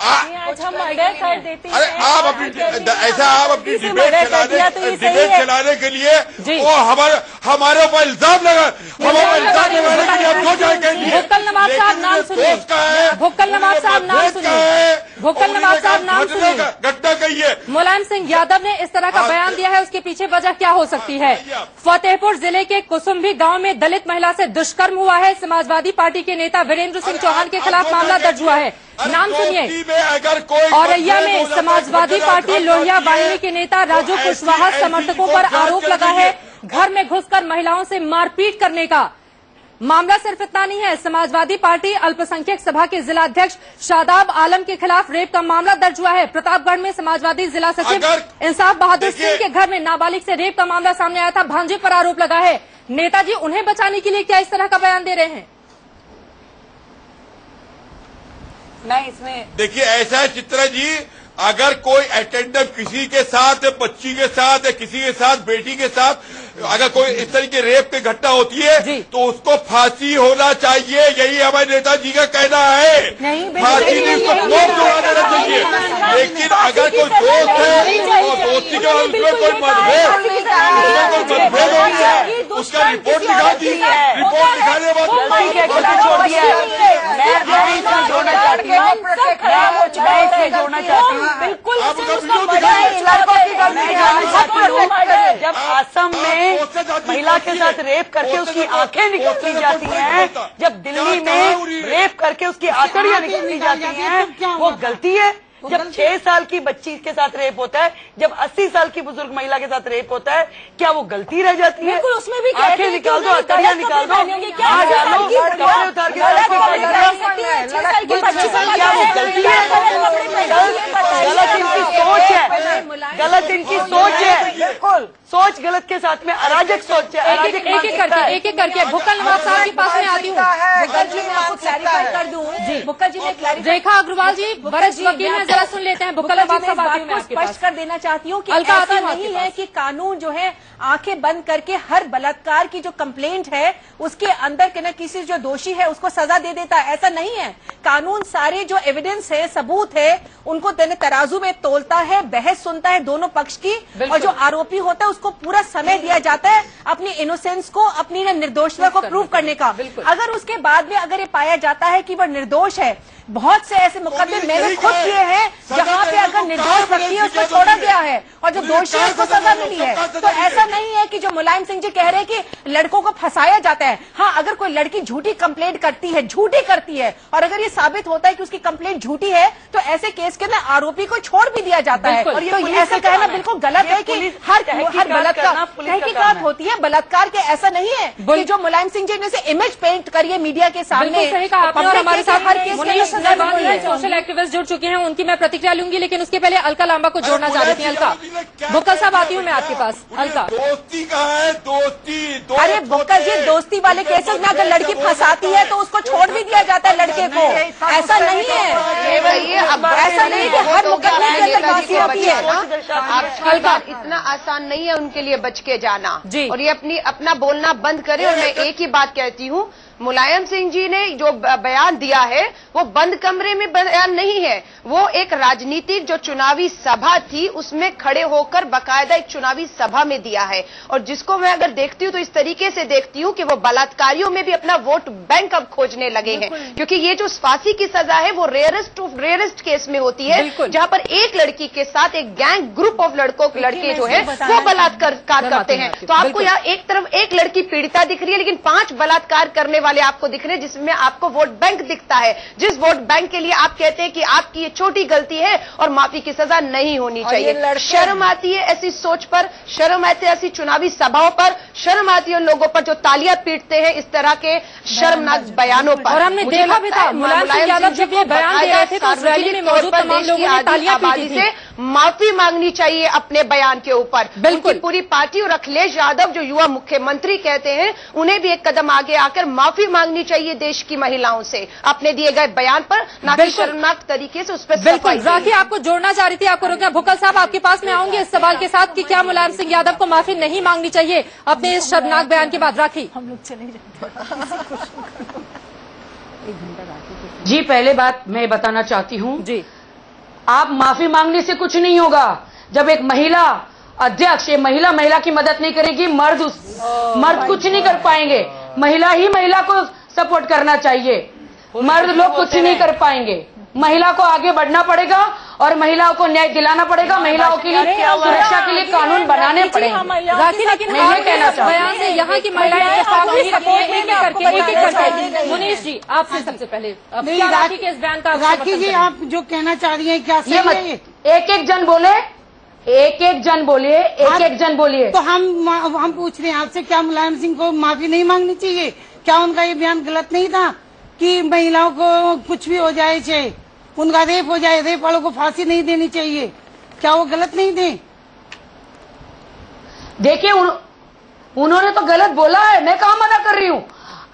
आज हम मर्डर कर देते हैं। अरे आप अपनी डिबेट चलाने के लिए वो हमारे ऊपर इल्जाम लगाने के लिए आप जो जाएंगे। भुक्कल नवाब साहब नाम सुनिए, भुक्कल नवाब साहब नाम सुनिए, भुक्कल नवाब साहब नाम सुनिए। घटना कहिए। मुलायम सिंह यादव ने इस तरह का बयान दिया है, उसके पीछे वजह क्या हो सकती है? फतेहपुर जिले के कुसुम्भी गांव में दलित महिला से दुष्कर्म हुआ है। समाजवादी पार्टी के नेता वीरेंद्र सिंह चौहान के खिलाफ मामला दर्ज हुआ है। नाम सुनिए। औरैया में समाजवादी पार्टी लोहिया वाहिनी के नेता राजू कुशवाहा समर्थकों पर आरोप लगा है घर में घुसकर महिलाओं से मारपीट करने का। मामला सिर्फ इतना नहीं है। समाजवादी पार्टी अल्पसंख्यक सभा के जिला अध्यक्ष शादाब आलम के खिलाफ रेप का मामला दर्ज हुआ है। प्रतापगढ़ में समाजवादी जिला सचिव इंसाफ बहादुर सिंह के घर में नाबालिग से रेप का मामला सामने आया था। भांजे पर आरोप लगा है। नेताजी उन्हें बचाने के लिए क्या इस तरह का बयान दे रहे हैं? मैं इसमें देखिए, ऐसा है चित्रा जी, अगर कोई अटेंडर किसी के साथ, बच्ची के साथ या किसी के साथ, बेटी के साथ अगर कोई इस तरीके रेप की घटना होती है तो उसको फांसी होना चाहिए। यही हमारे नेताजी का कहना है। फांसी नहीं, उसको मौत जोड़ा देना चाहिए। लेकिन अगर कोई दोस्त है और दोस्ती के बाद उसमें कोई मतभेद हो गया, उसका रिपोर्ट लिखा दी। रिपोर्ट लिखाने के बाद जब असम में महिला के साथ रेप करके उसकी आंखें निकाली जाती हैं, जब दिल्ली में रेप करके उसकी आंतड़ियां निकाली जाती हैं, वो गलती है? जब 6 साल की बच्ची के साथ रेप होता है, जब 80 साल की बुजुर्ग महिला के साथ रेप होता है, क्या वो गलती रह जाती है? उसमें भी आंखें निकाल दो, आंतड़ियां निकाल दो, हाँ डालो, कपड़े उतार के क्या वो गलती है? गलत इनकी सोच है, गलत इनकी सोच है। बिल्कुल सोच गलत के साथ में अराजक सोच है। एक एक करके भुक्कल नवाब साहब के पास में आती हूँ। भुक्कल जी मैं आपको क्लैरिफाई कर दूं जी। भुक्कल जी मैं रेखा अग्रवाल जी वरिष्ठ वकील हैं, जरा सुन लेते हैं। भुक्कल नवाब साहब आती हूँ मैं आपके पास। स्पष्ट कर देना चाहती हूँ कि ऐसा नहीं है कि कानून जो है आंखें बंद करके हर बलात्कार की जो कंप्लेंट है उसके अंदर के न किसी जो दोषी है उसको सजा दे देता है। ऐसा नहीं है। कानून सारे जो एविडेंस है, सबूत है, उनको तराजू में तोलता है, बहस सुनता है दोनों पक्ष की, और जो आरोपी होता है उसको पूरा समय दिया जाता है अपनी इनोसेंस को, अपनी निर्दोषता को प्रूव करने का। अगर उसके बाद में अगर ये पाया जाता है कि वह निर्दोष है, बहुत से ऐसे मुकदमे मैंने खुद किए हैं जहां पे अगर निर्दोष व्यक्ति है उसको छोड़ा गया है और जो दोषी है उसको सजा मिली है। तो ऐसा नहीं है कि जो मुलायम सिंह जी कह रहे हैं कि लड़कों को फंसाया जाता है। हाँ, अगर कोई लड़की झूठी कंप्लेंट करती है, झूठी करती है, और अगर ये साबित होता है कि उसकी कंप्लेंट झूठी है, तो ऐसे केस के अंदर आरोपी को छोड़ भी दिया जाता है। और तो ऐसा कहना बिल्कुल गलत है कि हर बलात्कार तहकीकात होती है। बलात्कार के ऐसा नहीं है कि जो मुलायम सिंह जी ने से इमेज पेंट करिए मीडिया के सामने। हमारे साथ हर केस सोशल एक्टिविस्ट जुड़ चुके हैं, उनकी मैं प्रतिक्रिया लूंगी, लेकिन उसके पहले अलका लांबा को जोड़ना चाह रही थी। अलका भुक्कल साहब आती हूँ मैं आपके पास। अलका, दोस्ती कहाँ है? दोस्ती अरे भुक्कल जी, दोस्ती वाले केसेस में अगर लड़की फंसाती है तो उसको छोड़ भी दिया जाता है लड़के को। ऐसा नहीं है, ऐसा नहीं कि हर मुकदमे के अंदर फांसी होती है। अलका, इतना आसान नहीं है उनके लिए बच के जाना, और ये अपना बोलना बंद करें। और मैं एक ही बात कहती हूँ, मुलायम सिंह जी ने जो बयान दिया है वो बंद कमरे में बयान नहीं है, वो एक राजनीतिक जो चुनावी सभा थी उसमें खड़े होकर बकायदा एक चुनावी सभा में दिया है। और जिसको मैं अगर देखती हूँ तो इस तरीके से देखती हूँ कि वो बलात्कारियों में भी अपना वोट बैंक अब खोजने लगे हैं, क्योंकि ये जो फांसी की सजा है वो रेयरेस्ट ऑफ रेयरेस्ट केस में होती है, जहां पर एक लड़की के साथ एक गैंग ग्रुप ऑफ लड़के जो है वो बलात्कार करते हैं। तो आपको यहाँ एक तरफ एक लड़की पीड़िता दिख रही है, लेकिन 5 बलात्कार करने वाले आपको दिख रहे हैं, जिसमें आपको वोट बैंक दिखता है, जिस वोट बैंक के लिए आप कहते हैं कि आपकी ये छोटी गलती है और माफी की सजा नहीं होनी चाहिए। शर्म आती है ऐसी सोच पर, शर्म आती है ऐसी चुनावी सभाओं पर, शर्म आती है उन लोगों पर जो तालियां पीटते हैं इस तरह के शर्मनाक बयानों पर। और हमने देखा भी था मुलायम सिंह यादव जब ये बयान दे रहे थे तो रैली में मौजूद तमाम लोगों ने तालियां पीटी थी। माफी मांगनी चाहिए अपने बयान के ऊपर। बिल्कुल पूरी पार्टी और अखिलेश यादव जो युवा मुख्यमंत्री कहते हैं, उन्हें भी एक कदम आगे आकर माफी मांगनी चाहिए देश की महिलाओं से अपने दिए गए बयान पर, ना कि शर्मनाक तरीके से उस पर। बिल्कुल राखी आपको जोड़ना चाह रही थी, आपको रोकना। भुक्कल साहब आपके पास में आऊंगे इस सवाल के साथ कि क्या मुलायम सिंह यादव को माफी नहीं मांगनी चाहिए अपने इस शर्मनाक बयान के बाद। राखी, हम लोग चले जी, पहले बात मैं बताना चाहती हूँ जी, आप माफी मांगने से कुछ नहीं होगा। जब एक महिला अध्यक्ष ये महिला की मदद नहीं करेगी, मर्द कुछ नहीं कर पाएंगे। महिला ही महिला को सपोर्ट करना चाहिए, मर्द लोग कुछ नहीं कर पाएंगे। महिला को आगे बढ़ना पड़ेगा और महिलाओं को न्याय दिलाना पड़ेगा, महिलाओं के लिए सुरक्षा के लिए कानून बनाने पड़ेंगे। राखी, लेकिन मैं ये कहना चाहती हूँ यहाँ की महिलाएं करके मुनीश जी आपसे सबसे पहले राखी के इस बयान का। राखी जी, आप जो कहना चाह रही हैं क्या एक एक जन बोले, एक एक जन बोलिए, एक जन बोलिए। तो हम पूछ रहे हैं आपसे, क्या मुलायम सिंह को माफी नहीं मांगनी चाहिए? क्या उनका ये बयान गलत नहीं था कि महिलाओं को कुछ भी हो जाए, चाहे उनका रेप हो जाए, रेप वालों को फांसी नहीं देनी चाहिए? क्या वो गलत नहीं थे? देखिए उन्होंने तो गलत बोला है, मैं कहाँ मना कर रही हूँ।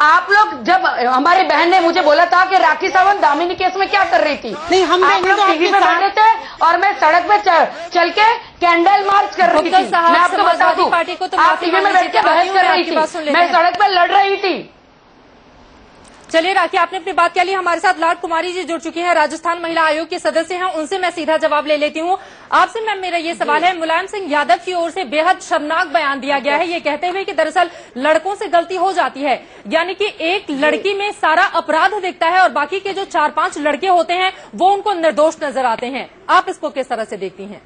आप लोग, जब हमारी बहन ने मुझे बोला था कि राखी सावंत दामिनी केस में क्या कर रही थी, नहीं हम आप लोग टीवी पे बैठे थे और मैं सड़क पे चल के कैंडल मार्च कर रही थी। मैं आपको बता दूं, आप टीवी में बैठ के बहस कर रही थी, मैं सड़क पे लड़ रही थी। चलिए राखी, आपने अपनी बात कह ली। हमारे साथ लाड कुमारी जी जुड़ चुकी हैं, राजस्थान महिला आयोग के सदस्य हैं, उनसे मैं सीधा जवाब ले लेती हूँ। आपसे मैम मेरा ये सवाल है, मुलायम सिंह यादव की ओर से बेहद शर्मनाक बयान दिया गया है, ये कहते हुए कि दरअसल लड़कों से गलती हो जाती है, यानी कि एक लड़की में सारा अपराध दिखता है और बाकी के जो 4-5 लड़के होते हैं वो उनको निर्दोष नजर आते हैं। आप इसको किस तरह से देखती हैं?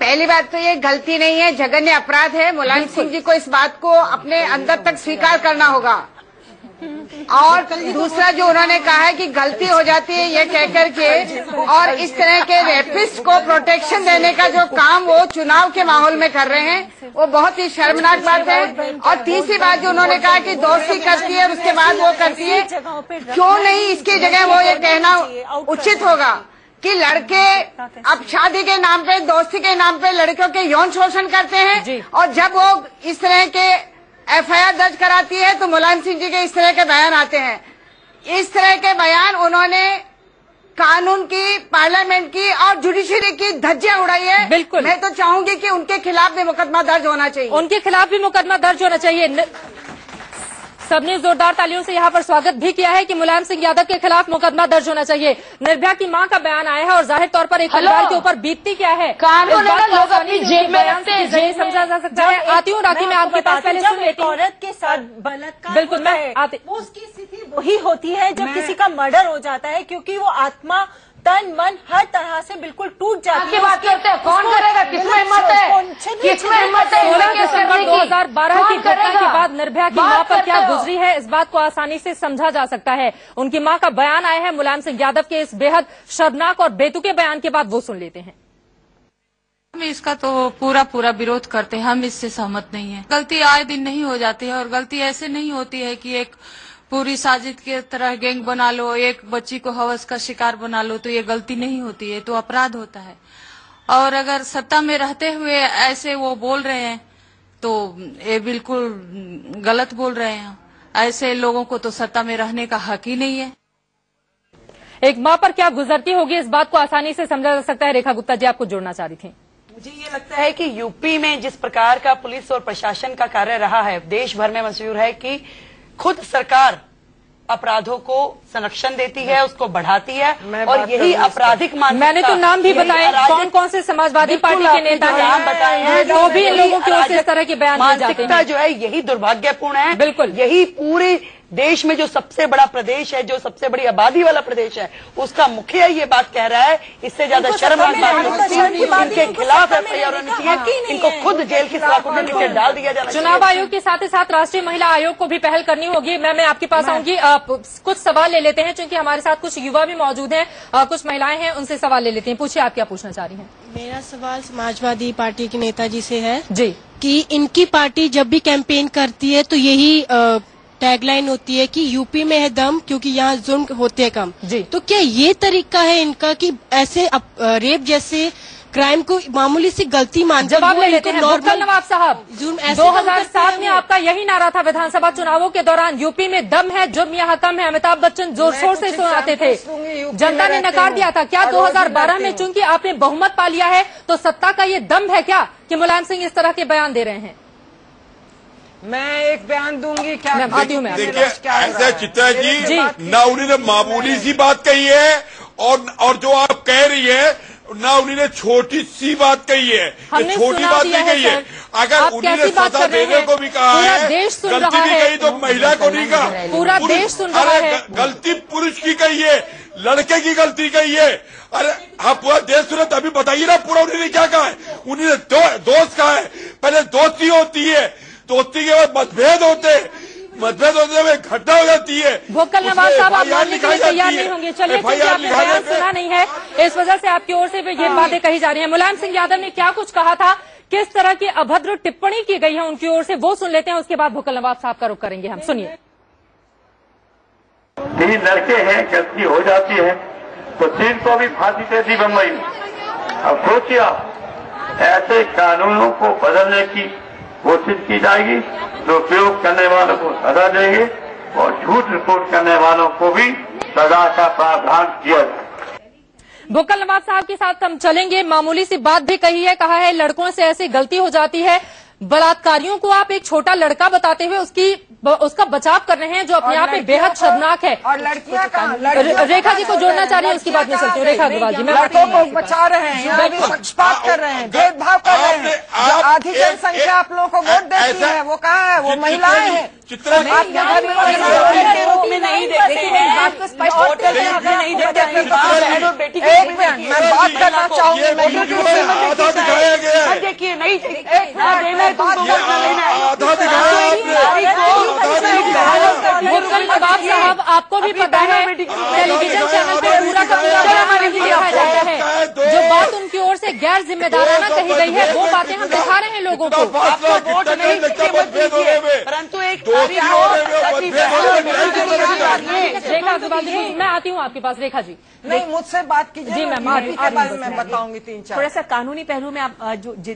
पहली बात तो ये गलती नहीं है, जघन्य अपराध है। मुलायम सिंह जी को इस बात को अपने अंदर तक स्वीकार करना होगा। और दूसरा जो उन्होंने कहा है कि गलती हो जाती है, ये कहकर के और इस तरह के रेपिस्ट को प्रोटेक्शन देने का जो काम वो चुनाव के माहौल में कर रहे हैं, वो बहुत ही शर्मनाक बात है। और तीसरी बात जो उन्होंने कहा कि दोस्ती करती है और उसके बाद वो करती है, क्यों नहीं इसकी जगह वो ये कहना उचित होगा कि लड़के अब शादी के नाम पे, दोस्ती के नाम पे लड़कियों के यौन शोषण करते हैं, और जब वो इस तरह के एफआईआर दर्ज कराती है तो मुलायम सिंह जी के इस तरह के बयान आते हैं। इस तरह के बयान उन्होंने कानून की, पार्लियामेंट की और जुडिशरी की धज्जियां उड़ाई है। बिल्कुल, मैं तो चाहूंगी कि उनके खिलाफ भी मुकदमा दर्ज होना चाहिए। उनके खिलाफ भी मुकदमा दर्ज होना चाहिए। सबने जोरदार तालियों से यहाँ पर स्वागत भी किया है कि मुलायम सिंह यादव के खिलाफ मुकदमा दर्ज होना चाहिए। निर्भया की मां का बयान आया है और जाहिर तौर पर एक परिवार के ऊपर बीतती क्या है, कानून लोग अपनी जेब में रखते हैं, समझा जा सकता है। आती हूँ राखी, मैं आपके पास पहले सुन लेती हूँ। औरत के साथ बलात्कार, बिल्कुल मैं आती, उसकी स्थिति वही होती है जब किसी का मर्डर हो जाता है, क्योंकि वो आत्मा, तन, मन हर तरह से बिल्कुल टूट जाती है। बात करते हैं, कौन करेगा? किसमें हिम्मत है? किसमें हिम्मत है? 16 दिसंबर 2012 की घटना के बाद निर्भया की मां पर क्या गुजरी है, इस बात को आसानी से समझा जा सकता है। उनकी मां का बयान आया है मुलायम सिंह यादव के इस बेहद शर्मनाक और बेतुके बयान के बाद, वो सुन लेते हैं। हम इसका तो पूरा विरोध करते हैं, हम इससे सहमत नहीं है। गलती आए दिन नहीं हो जाती है, और गलती ऐसे नहीं होती है कि एक पूरी साजिश के तरह गैंग बना लो, एक बच्ची को हवस का शिकार बना लो तो ये गलती नहीं होती है, तो अपराध होता है। और अगर सत्ता में रहते हुए ऐसे वो बोल रहे हैं तो ये बिल्कुल गलत बोल रहे हैं। ऐसे लोगों को तो सत्ता में रहने का हक ही नहीं है। एक मां पर क्या गुजरती होगी, इस बात को आसानी से समझा जा सकता है। रेखा गुप्ता जी, आपको जोड़ना चाह रही थी। मुझे ये लगता है कि यूपी में जिस प्रकार का पुलिस और प्रशासन का कार्य रहा है, देश भर में मशहूर है कि खुद सरकार अपराधों को संरक्षण देती है, उसको बढ़ाती है, और यही आपराधिक मानसिकता। मैंने तो नाम भी बताए, कौन कौन से समाजवादी पार्टी के नेता हैं, बताए हैं, तो भी इन लोगों की ओर से इस तरह के बयान दिए जाते हैं। मानसिकता जो है यही दुर्भाग्यपूर्ण है। बिल्कुल, यही पूरे देश में जो सबसे बड़ा प्रदेश है, जो सबसे बड़ी आबादी वाला प्रदेश है, उसका मुखिया ये बात कह रहा है। इससे ज्यादा शर्मनाक बात इनके खिलाफ एफआईआर होनी चाहिए, इनको खुद जेल की सलाखों के नीचे डाल दिया जाना चाहिए। चुनाव आयोग के साथ ही साथ राष्ट्रीय महिला आयोग को भी पहल करनी होगी। मैं आपके पास आऊंगी, कुछ सवाल ले लेते हैं, क्योंकि हमारे साथ कुछ युवा भी मौजूद हैं, कुछ महिलाएं हैं, उनसे सवाल ले लेते हैं। पूछिए, आप क्या पूछना चाह रही हैं? मेरा सवाल समाजवादी पार्टी के नेताजी से है जी, कि इनकी पार्टी जब भी कैंपेन करती है तो यही टैगलाइन होती है कि यूपी में है दम, क्योंकि यहाँ जुल्म होते हैं कम। तो क्या ये तरीका है इनका कि ऐसे रेप जैसे क्राइम को मामूली सी गलती मान? जवाब ले लेते हैं। डॉक्टर नवाब साहब, 2007 में आपका यही नारा था विधानसभा चुनावों के दौरान, यूपी में दम है, जुर्म यहाँ कम है। अमिताभ बच्चन जोर शोर से सुनाते थे, जनता ने नकार दिया था। क्या 2012 में चूंकि आपने बहुमत पा लिया है तो सत्ता का ये दम है क्या कि मुलायम सिंह इस तरह के बयान दे रहे हैं? मैं एक बयान दूंगी, क्या देखिए ऐसे चित्रा जी, ना उन्होंने मामूली सी बात कही है, और जो आप कह रही है ना उन्होंने छोटी सी बात कही है, छोटी बात नहीं कही है। अगर उन्होंने सजा देने को भी कहा है, गलती नहीं कही तो महिला को नहीं कहा। पूरा देश सुन रहा है। गलती पुरुष की कही है, लड़के की गलती कही है। अरे आप पूरा देश सुने तभी बताइए ना पूरा उन्होंने क्या कहा है। उन्होंने दोस्त कहा है, पहले दोस्ती होती है, दोस्ती के बाद मतभेद होते, मतभेद होने में घटना हो जाती है। भुक्कल नवाब साहब आप मानने के लिए तैयार नहीं होंगे। चलिए, क्योंकि आपने बयान सुना नहीं है, इस वजह से आपकी ओर से ये बातें कही जा रही है। मुलायम सिंह यादव ने क्या कुछ कहा था, किस तरह की अभद्र टिप्पणी की गई है उनकी ओर से, वो सुन लेते हैं। उसके बाद भुक्कल नवाब साहब का रुख करेंगे हम। सुनिए। 3 लड़के हैं, गलती हो जाती है तो 3 को भी फांसी दे दी बम्बई में। अब सोचिए आप, ऐसे कानूनों को बदलने की कोशिश की जाएगी तो उपयोग करने वालों को सजा देंगे और झूठ रिपोर्ट करने वालों को भी सजा का प्रावधान किया जाए। भुक्कल नवाब साहब के साथ हम चलेंगे। मामूली सी बात भी कही है, कहा है लड़कों से ऐसी गलती हो जाती है। बलात्कारियों को आप एक छोटा लड़का बताते हुए उसका बचाव कर रहे हैं, जो अपने आप में बेहद शर्मनाक है। और लड़कियां रेखा जी को जोड़ना चाह रही है, उसकी बात नहीं सकती। रेखा अग्रवाल जी, मैं लड़कों को बचा रहे हैं, यहाँ भी पक्षपात कर रहे हैं, भेदभाव कर रहे हैं। जो आधी जनसंख्या आप लोगों को वोट देती है वो कहाँ है? वो महिलाएं हैं। आप यहाँ भी के रूप में नहीं देखते हैं, बात को स्पष्ट होटल में आपने नहीं देखते। एक मिनट, मैं बात करना चाहूंगी। देखिए, नहीं भुक्कल नवाब साहब, आपको भी पता है टेलीविजन चैनल पे पूरा का पूरा दिखाया जाता है। जो बात उनकी ओर से गैर जिम्मेदाराना कही गई है, वो बातें हम दिखा रहे हैं लोगों को। आपको वोट नहीं परंतु एक रेखा अग्रवाल जी, मैं आती हूँ आपके पास। रेखा जी, नहीं, मुझसे बात कीजिए जी, मैं माफी के बारे में बताऊंगी 3-4। थोड़ा सा कानूनी पहलू में आप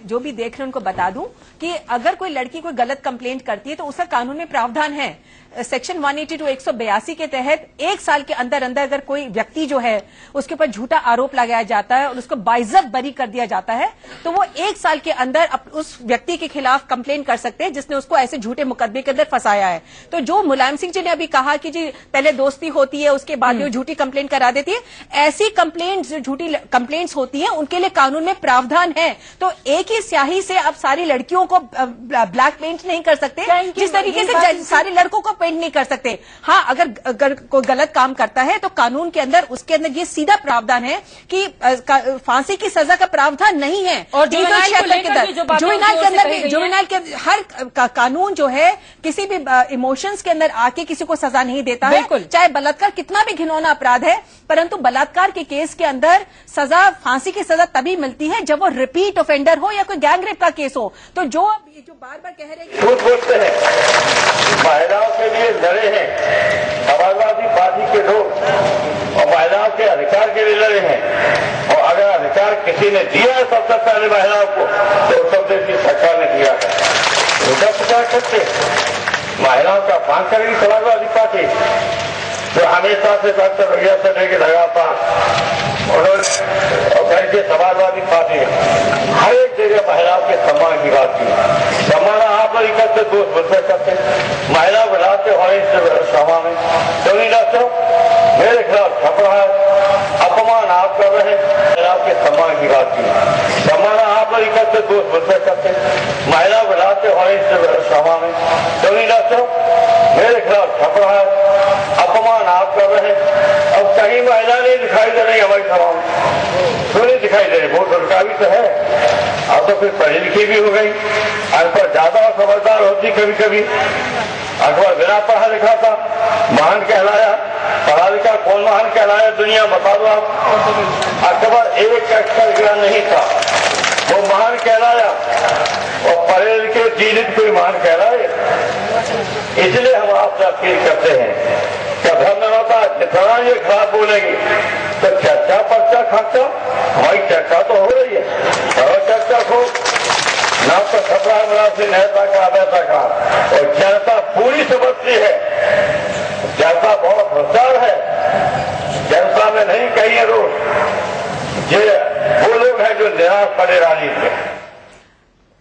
जो भी देख रहे हैं उनको बता दूं कि अगर कोई लड़की कोई गलत कंप्लेंट करती है तो उसका कानून में प्रावधान है। सेक्शन 182 182 के तहत 1 साल के अंदर अंदर अगर कोई व्यक्ति जो है उसके ऊपर झूठा आरोप लगाया जाता है और उसको बाइज्जत बरी कर दिया जाता है, तो वो 1 साल के अंदर उस व्यक्ति के खिलाफ कंप्लेंट कर सकते हैं जिसने उसको ऐसे झूठे मुकदमे के अंदर फंसाया है। तो जो मुलायम सिंह जी ने अभी कहा कि जी पहले दोस्ती होती है, उसके बाद वो झूठी कंप्लेंट करा देती है, ऐसी कंप्लेंट जो झूठी कंप्लेंट्स होती हैं उनके लिए कानून में प्रावधान है। तो एक ही स्याही से आप सारी लड़कियों को ब्लैक पेंट नहीं कर सकते, जिस तरीके से सारे लड़कों को पेंट नहीं कर सकते। हाँ, अगर कोई गलत काम करता है तो कानून के अंदर उसके अंदर ये सीधा प्रावधान है कि फांसी की सजा का प्रावधान नहीं है। और जुवेनाइल के हर कानून जो है किसी भी इमोशंस के अंदर आके किसी को सजा नहीं देता है, चाहे बलात्कार कितना भी घिनौना अपराध है। परंतु बलात्कार के केस के अंदर सजा, फांसी की सजा तभी मिलती है जब वो रिपीट ऑफेंडर हो या कोई गैंगरेप का केस हो। तो जो बार बार कह रहे हैं झूठ बोलते हैं, महिलाओं के लिए लड़े हैं, समाजवादी पार्टी के लोग, और महिलाओं के अधिकार के लिए लड़े हैं। और अगर अधिकार किसी ने दिया है सबसे पहले महिलाओं को, तो उत्तर प्रदेश की सरकार ने दिया है। उनका प्रचार करते महिलाओं का मांग करेगी समाजवादी पार्टी, जो हमेशा से डॉक्टर भैया से लेकर लगातार उन्होंने समाजवादी पार्टी हर एक जगह महिलाओं के सम्मान की बात की। सम्मान आप लोग करते, दोस्त बदले करते, महिला बनाते हो सभा में तो नहीं लाते हो, मेरे खिलाफ छप रहा है, अपमान आप कर रहे हैं। महिलाओं के सम्मान की बात की, सम्मान आप लोग करते, दोस्त बदले करते, महिला बनाते हो सभा में तो नहीं लाते हो, मेरे खिलाफ छप रहा है, अपमान आप कर रहे हैं। अब कहीं महिला नहीं दिखाई दे रही हमारी सभा में, क्यों नहीं दिखाई दे रही? वोट उनका भी तो है। अब तो फिर पढ़ी लिखी भी हो गई, अनपढ़ ज्यादा समझदार होती कभी कभी। अखबार बिना पढ़ा लिखा था, महान कहलाया, पढ़ा लिखा कौन महान कहलाया दुनिया बता दो आप। अखबार एक अक्षर ज्ञान नहीं था, वो महान कहलाया, और पढ़े लिखे जीवित कोई महान कहलाए। इसलिए हम आपसे अपील करते हैं कि धर्म होता जितना ये खराब बोलेगी तो चर्चा पर्चा खर्चा, हमारी चर्चा तो हो रही है, और चर्चा को ना तो खतरा बना से नेता का नेता का, और जनता पूरी समझती है, जनता बहुत होशियार है, जनता में नहीं कही है रोज। ये वो लोग हैं जो निराश पड़े राजनीति में।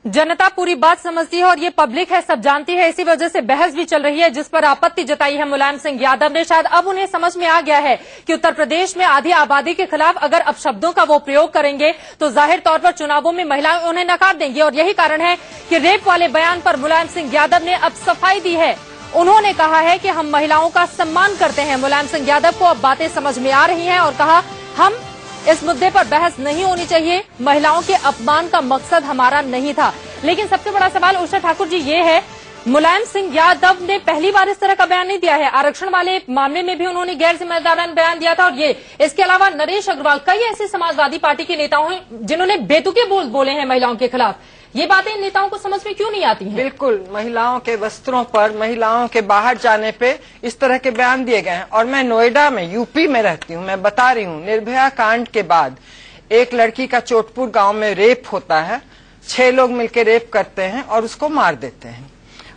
जनता पूरी बात समझती है और ये पब्लिक है, सब जानती है। इसी वजह से बहस भी चल रही है, जिस पर आपत्ति जताई है मुलायम सिंह यादव ने। शायद अब उन्हें समझ में आ गया है कि उत्तर प्रदेश में आधी आबादी के खिलाफ अगर अपशब्दों का वो प्रयोग करेंगे तो जाहिर तौर पर चुनावों में महिलाएं उन्हें नकार देंगी। और यही कारण है कि रेप वाले बयान पर मुलायम सिंह यादव ने अब सफाई दी है। उन्होंने कहा है कि हम महिलाओं का सम्मान करते हैं। मुलायम सिंह यादव को अब बातें समझ में आ रही हैं और कहा हम इस मुद्दे पर बहस नहीं होनी चाहिए, महिलाओं के अपमान का मकसद हमारा नहीं था। लेकिन सबसे बड़ा सवाल उषा ठाकुर जी ये है मुलायम सिंह यादव ने पहली बार इस तरह का बयान नहीं दिया है। आरक्षण वाले मामले में भी उन्होंने गैर जिम्मेदाराना बयान दिया था। और ये इसके अलावा नरेश अग्रवाल, कई ऐसे समाजवादी पार्टी के नेताओं हैं जिन्होंने बेतुके बोले हैं महिलाओं के खिलाफ। ये बातें इन नेताओं को समझ में क्यों नहीं आती हैं? बिल्कुल, महिलाओं के वस्त्रों पर, महिलाओं के बाहर जाने पे इस तरह के बयान दिए गए हैं। और मैं नोएडा में, यूपी में रहती हूँ, मैं बता रही हूँ, निर्भया कांड के बाद एक लड़की का चोटपुर गांव में रेप होता है, 6 लोग मिलकर रेप करते हैं और उसको मार देते हैं।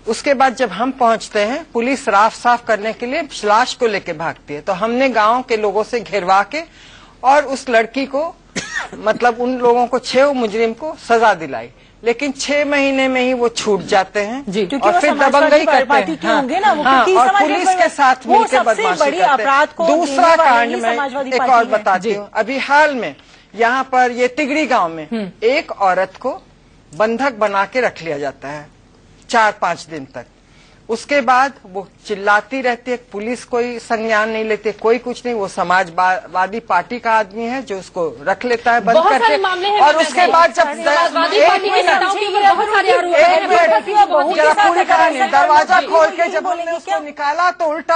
उसके बाद जब हम पहुंचते हैं, पुलिस राफ साफ करने के लिए लाश को लेके भागती है। तो हमने गांव के लोगों से घेरवा के और उस लड़की को मतलब उन लोगों को 6 मुजरिम को सजा दिलाई, लेकिन 6 महीने में ही वो छूट जाते हैं और फिर दबंगई करते हैं। और पुलिस के साथ मिलकर बदमाशी करते हैं। दूसरा कांड में एक और बताती हूँ। अभी हाल में यहाँ पर ये तिगड़ी गांव में एक औरत को बंधक बना के रख लिया जाता है 4-5 दिन तक। उसके बाद वो चिल्लाती रहती है, पुलिस कोई संज्ञान नहीं लेती, कोई कुछ नहीं। वो समाजवादी पार्टी का आदमी है जो उसको रख लेता है बंद करके। और उसके बाद जब पूरी कहानी दरवाजा खोल के जब हमने उसको निकाला तो उल्टा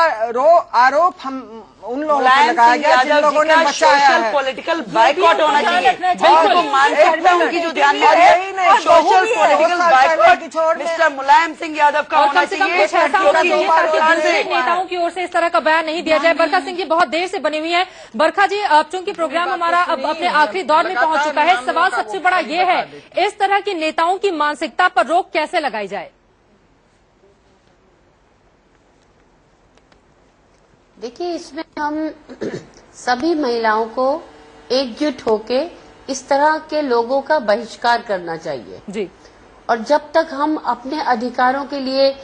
आरोप हम उन लोगों को लगाया गया जिन लोगों ने मचाया है। पॉलिटिकल बाइकआउट होना चाहिए। उनको मानसिकता उनकी जो ध्यान में है, social political boycott mister Mulayam Singh Yadav का होना चाहिए। नेताओं की ओर से इस तरह का बयान नहीं दिया जाए। बरखा सिंह जी बहुत देर से बनी हुई है। बरखा जी, अब चूंकि प्रोग्राम हमारा अब अपने आखिरी दौर में पहुंच चुका है, सवाल सबसे बड़ा ये है, इस तरह की नेताओं की मानसिकता पर रोक कैसे लगाई जाए? देखिए, इसमें हम सभी महिलाओं को एकजुट होके इस तरह के लोगों का बहिष्कार करना चाहिए जी। और जब तक हम अपने अधिकारों के लिए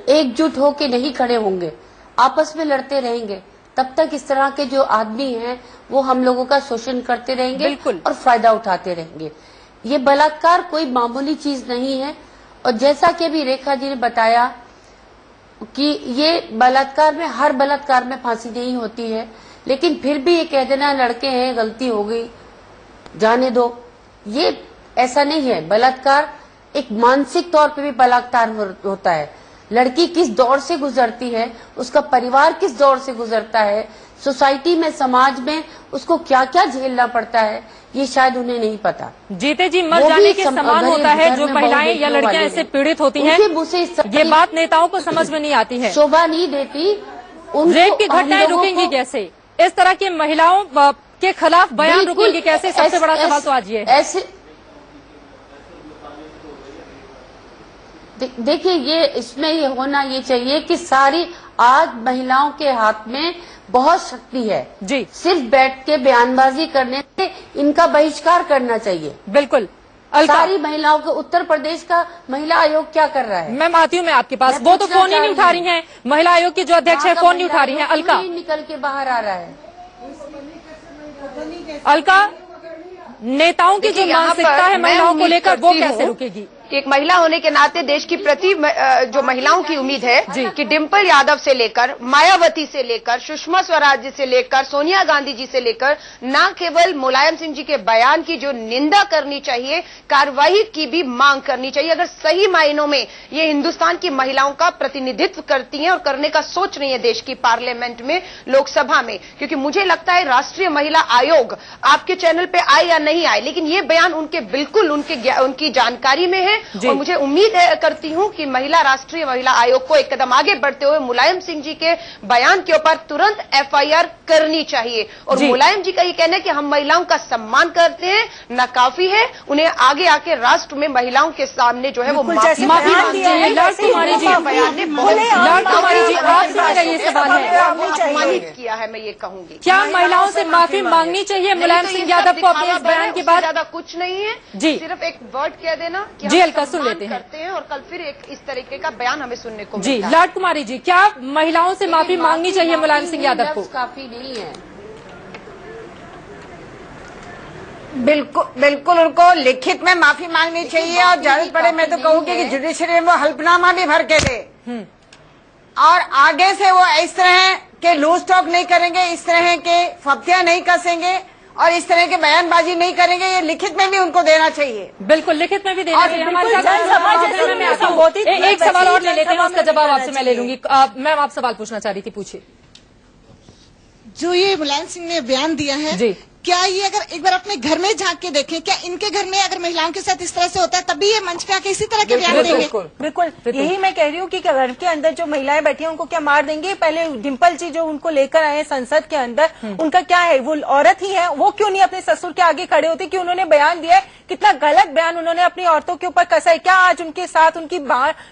एकजुट होके नहीं खड़े होंगे, आपस में लड़ते रहेंगे, तब तक इस तरह के जो आदमी हैं वो हम लोगों का शोषण करते रहेंगे और फायदा उठाते रहेंगे। ये बलात्कार कोई मामूली चीज नहीं है। और जैसा कि अभी रेखा जी ने बताया कि ये बलात्कार में, हर बलात्कार में फांसी नहीं होती है, लेकिन फिर भी ये कह देना लड़के हैं, गलती हो गई, जाने दो, ये ऐसा नहीं है। बलात्कार एक मानसिक तौर पे भी बलात्कार होता है। लड़की किस दौर से गुजरती है, उसका परिवार किस दौर से गुजरता है, सोसाइटी में, समाज में उसको क्या क्या झेलना पड़ता है, ये शायद उन्हें नहीं पता। जीते जी मर जाने के समान होता है जो महिलाएं या लड़कियां इससे पीड़ित होती हैं। ये बात नेताओं को समझ में नहीं आती है, शोभा नहीं देती। रेप की घटनाएं रुकेंगी कैसे? इस तरह की महिलाओं के खिलाफ बयान रुकेंगे कैसे? सबसे बड़ा सवाल तो आज ये ऐसे। देखिए, ये इसमें ये होना ये चाहिए कि सारी आज महिलाओं के हाथ में बहुत शक्ति है जी। सिर्फ बैठ के बयानबाजी करने से इनका बहिष्कार करना चाहिए। बिल्कुल। सारी महिलाओं को उत्तर प्रदेश का महिला आयोग क्या कर रहा है? मैं आती हूँ मैं आपके पास। वो तो फोन ही नहीं उठा रही हैं, महिला आयोग की जो अध्यक्ष है फोन नहीं उठा रही हैं। अलका निकल के बाहर आ रहा है। अलका, नेताओं की जो मानसिकता है महिलाओं को लेकर, वो कैसे रुकेगी? कि एक महिला होने के नाते देश की प्रति जो महिलाओं की उम्मीद है कि डिम्पल यादव से लेकर, मायावती से लेकर, सुषमा स्वराज जी से लेकर, सोनिया गांधी जी से लेकर, न केवल मुलायम सिंह जी के बयान की जो निंदा करनी चाहिए, कार्रवाई की भी मांग करनी चाहिए। अगर सही मायनों में ये हिंदुस्तान की महिलाओं का प्रतिनिधित्व करती हैं और करने का सोच रही है देश की पार्लियामेंट में, लोकसभा में, क्योंकि मुझे लगता है राष्ट्रीय महिला आयोग आपके चैनल पे आए या नहीं आए, लेकिन ये बयान उनके बिल्कुल उनकी जानकारी में है। और मुझे उम्मीद करती हूं कि राष्ट्रीय महिला आयोग को एक कदम आगे बढ़ते हुए मुलायम सिंह जी के बयान के ऊपर तुरंत FIR करनी चाहिए। और मुलायम जी का ये कहना है कि हम महिलाओं का सम्मान करते हैं, न काफी है, उन्हें आगे आके राष्ट्र में महिलाओं के सामने जो है वो माफी मांगनी चाहिए। कुमारी जी, आपसे ये सवाल है, अपमानित किया है, मैं ये कहूंगी। क्या महिलाओं से माफी मांगनी चाहिए मुलायम सिंह यादव को अपने इस बयान के बाद? ज्यादा कुछ नहीं है जी, सिर्फ एक वर्ड कह देना कि जी हल्का सुन लेते हैं और कल फिर एक इस तरीके का बयान हमें सुनने को जी। लाड कुमारी जी, क्या महिलाओं से माफी मांगनी चाहिए मुलायम सिंह यादव को? काफी नहीं है। बिल्कुल उनको लिखित में माफी मांगनी चाहिए। और जरूरत पड़े मैं तो कहूँगी कि जुडिशरी में वो हल्फनामा भी भर के दे और आगे से वो इस तरह के लूज टॉक नहीं करेंगे, इस तरह के फप्तियां नहीं कसेंगे और इस तरह के बयानबाजी नहीं करेंगे। ये लिखित में भी उनको देना चाहिए। बिल्कुल, लिखित में भी देना चाहिए। हमारे साथ एक सवाल और ले लेते हैं, उसका जवाब आपसे मैं ले लूंगी। मैम, आप सवाल पूछना चाह रही थी, पूछिए। जो ये मुलायम सिंह ने बयान दिया है जी, क्या ये अगर एक बार अपने घर में झांक के देखें, क्या इनके घर में अगर महिलाओं के साथ इस तरह से होता है तभी ये मंच पे आके इसी तरह के बयान देंगे? बिल्कुल, यही मैं कह रही हूँ कि घर के अंदर जो महिलाएं बैठी हैं उनको क्या मार देंगे? पहले डिम्पल जी जो उनको लेकर आए संसद के अंदर, उनका क्या है? वो औरत ही है, वो क्यों नहीं अपने ससुर के आगे खड़े होते कि उन्होंने बयान दिया है? कितना गलत बयान उन्होंने अपनी औरतों के ऊपर कसा है। क्या आज उनके साथ, उनकी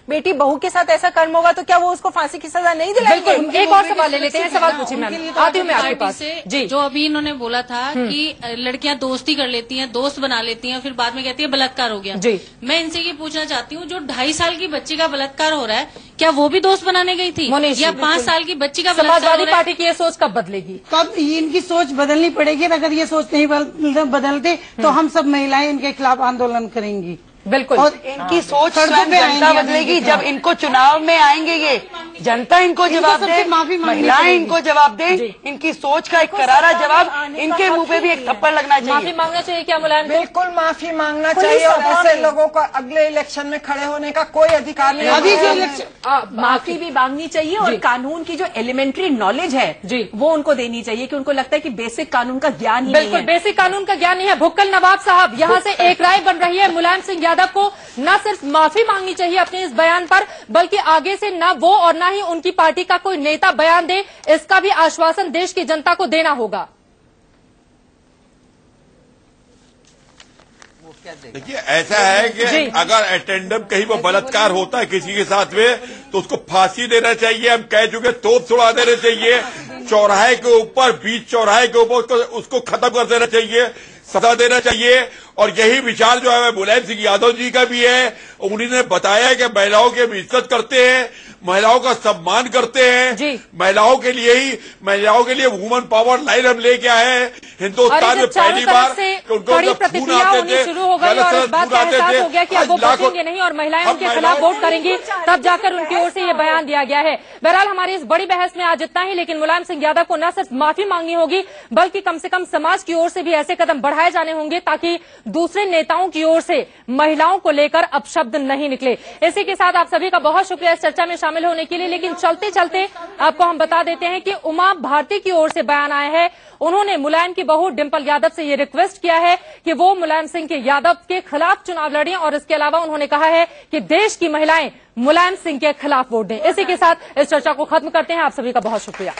बेटी बहू के साथ ऐसा कर्म होगा तो क्या वो उसको फांसी की सजा नहीं दिलाएंगे? एक और सवाल ले लेते हैं। सवाल पूछिए मैम, आती हूँ मैं आपके पास जी। जो अभी इन्होंने बोला था कि लड़कियां दोस्ती कर लेती हैं, दोस्त बना लेती हैं, फिर बाद में कहती है बलात्कार हो गया जी। मैं इनसे ये पूछना चाहती हूँ, जो 2.5 साल की बच्ची का बलात्कार हो रहा है, क्या वो भी दोस्त बनाने गई थी? या 5 साल की बच्ची का बलात्कार? समाजवादी पार्टी की ये सोच कब बदलेगी? कब इनकी सोच बदलनी पड़ेगी। अगर ये सोच नहीं बदलते तो हम सब महिलाएं इनके खिलाफ आंदोलन करेंगी। बिल्कुल, और इनकी सोच जनता बदलेगी जब इनको चुनाव में आएंगे। ये जनता इनको जवाब दे, महिलाएं इनको जवाब दे, इनकी सोच का एक करारा जवाब, इनके मुंह पे भी एक थप्पड़ लगना चाहिए। माफी मांगना चाहिए क्या मुलायम? बिल्कुल माफी मांगना चाहिए और ऐसे लोगों को अगले इलेक्शन में खड़े होने का कोई अधिकार नहीं। अभी जो माफी भी मांगनी चाहिए और कानून की जो एलिमेंट्री नॉलेज है जी, वो उनको देनी चाहिए कि उनको लगता है कि बेसिक कानून का ज्ञान ही नहीं है। बिल्कुल, बेसिक कानून का ज्ञान नहीं है। भुक्कल नवाब साहब, यहाँ से एक राय बन रही है, मुलायम सिंह यादव को न सिर्फ माफी मांगनी चाहिए अपने इस बयान पर, बल्कि आगे से न वो और न ही उनकी पार्टी का कोई नेता बयान दे, इसका भी आश्वासन देश की जनता को देना होगा। देखिए, ऐसा है कि अगर अटेंडम कहीं पर बलात्कार होता है किसी के साथ में, तो उसको फांसी देना चाहिए। हम कह चुके, तोप छुड़ा देना चाहिए, चौराहे के ऊपर, बीच चौराहे के ऊपर उसको खत्म कर देना चाहिए, सजा देना चाहिए। और यही विचार जो है मुलायम सिंह यादव जी का भी है। उन्होंने बताया कि महिलाओं की हम इज्जत करते हैं, महिलाओं का सम्मान करते हैं, महिलाओं के लिए वुमन पावर लाइन हम लेके आए हैं हिंदुस्तान में पहली बार। बड़ी प्रतिक्रिया होनी शुरू हो गई और इस बात का एहसास हो गया कि अब वो बचेंगे नहीं और महिलाएं उनके खिलाफ वोट करेंगी, तब जाकर उनकी ओर से ये बयान दिया गया है। बहरहाल हमारी इस बड़ी बहस में आज इतना ही, लेकिन मुलायम सिंह यादव को न सिर्फ माफी मांगनी होगी, बल्कि कम से कम समाज की ओर से भी ऐसे कदम बढ़ाए जाने होंगे ताकि दूसरे नेताओं की ओर से महिलाओं को लेकर अपशब्द नहीं निकले। इसी के साथ आप सभी का बहुत शुक्रिया इस चर्चा में शामिल होने के लिए। लेकिन चलते चलते आपको हम बता देते हैं कि उमा भारती की ओर से बयान आया है। उन्होंने मुलायम की बहू डिम्पल यादव से ये रिक्वेस्ट किया है कि वो मुलायम सिंह के यादव के खिलाफ चुनाव लड़ें और इसके अलावा उन्होंने कहा है कि देश की महिलाएं मुलायम सिंह के खिलाफ वोट दें। इसी के साथ इस चर्चा को खत्म करते हैं। आप सभी का बहुत शुक्रिया।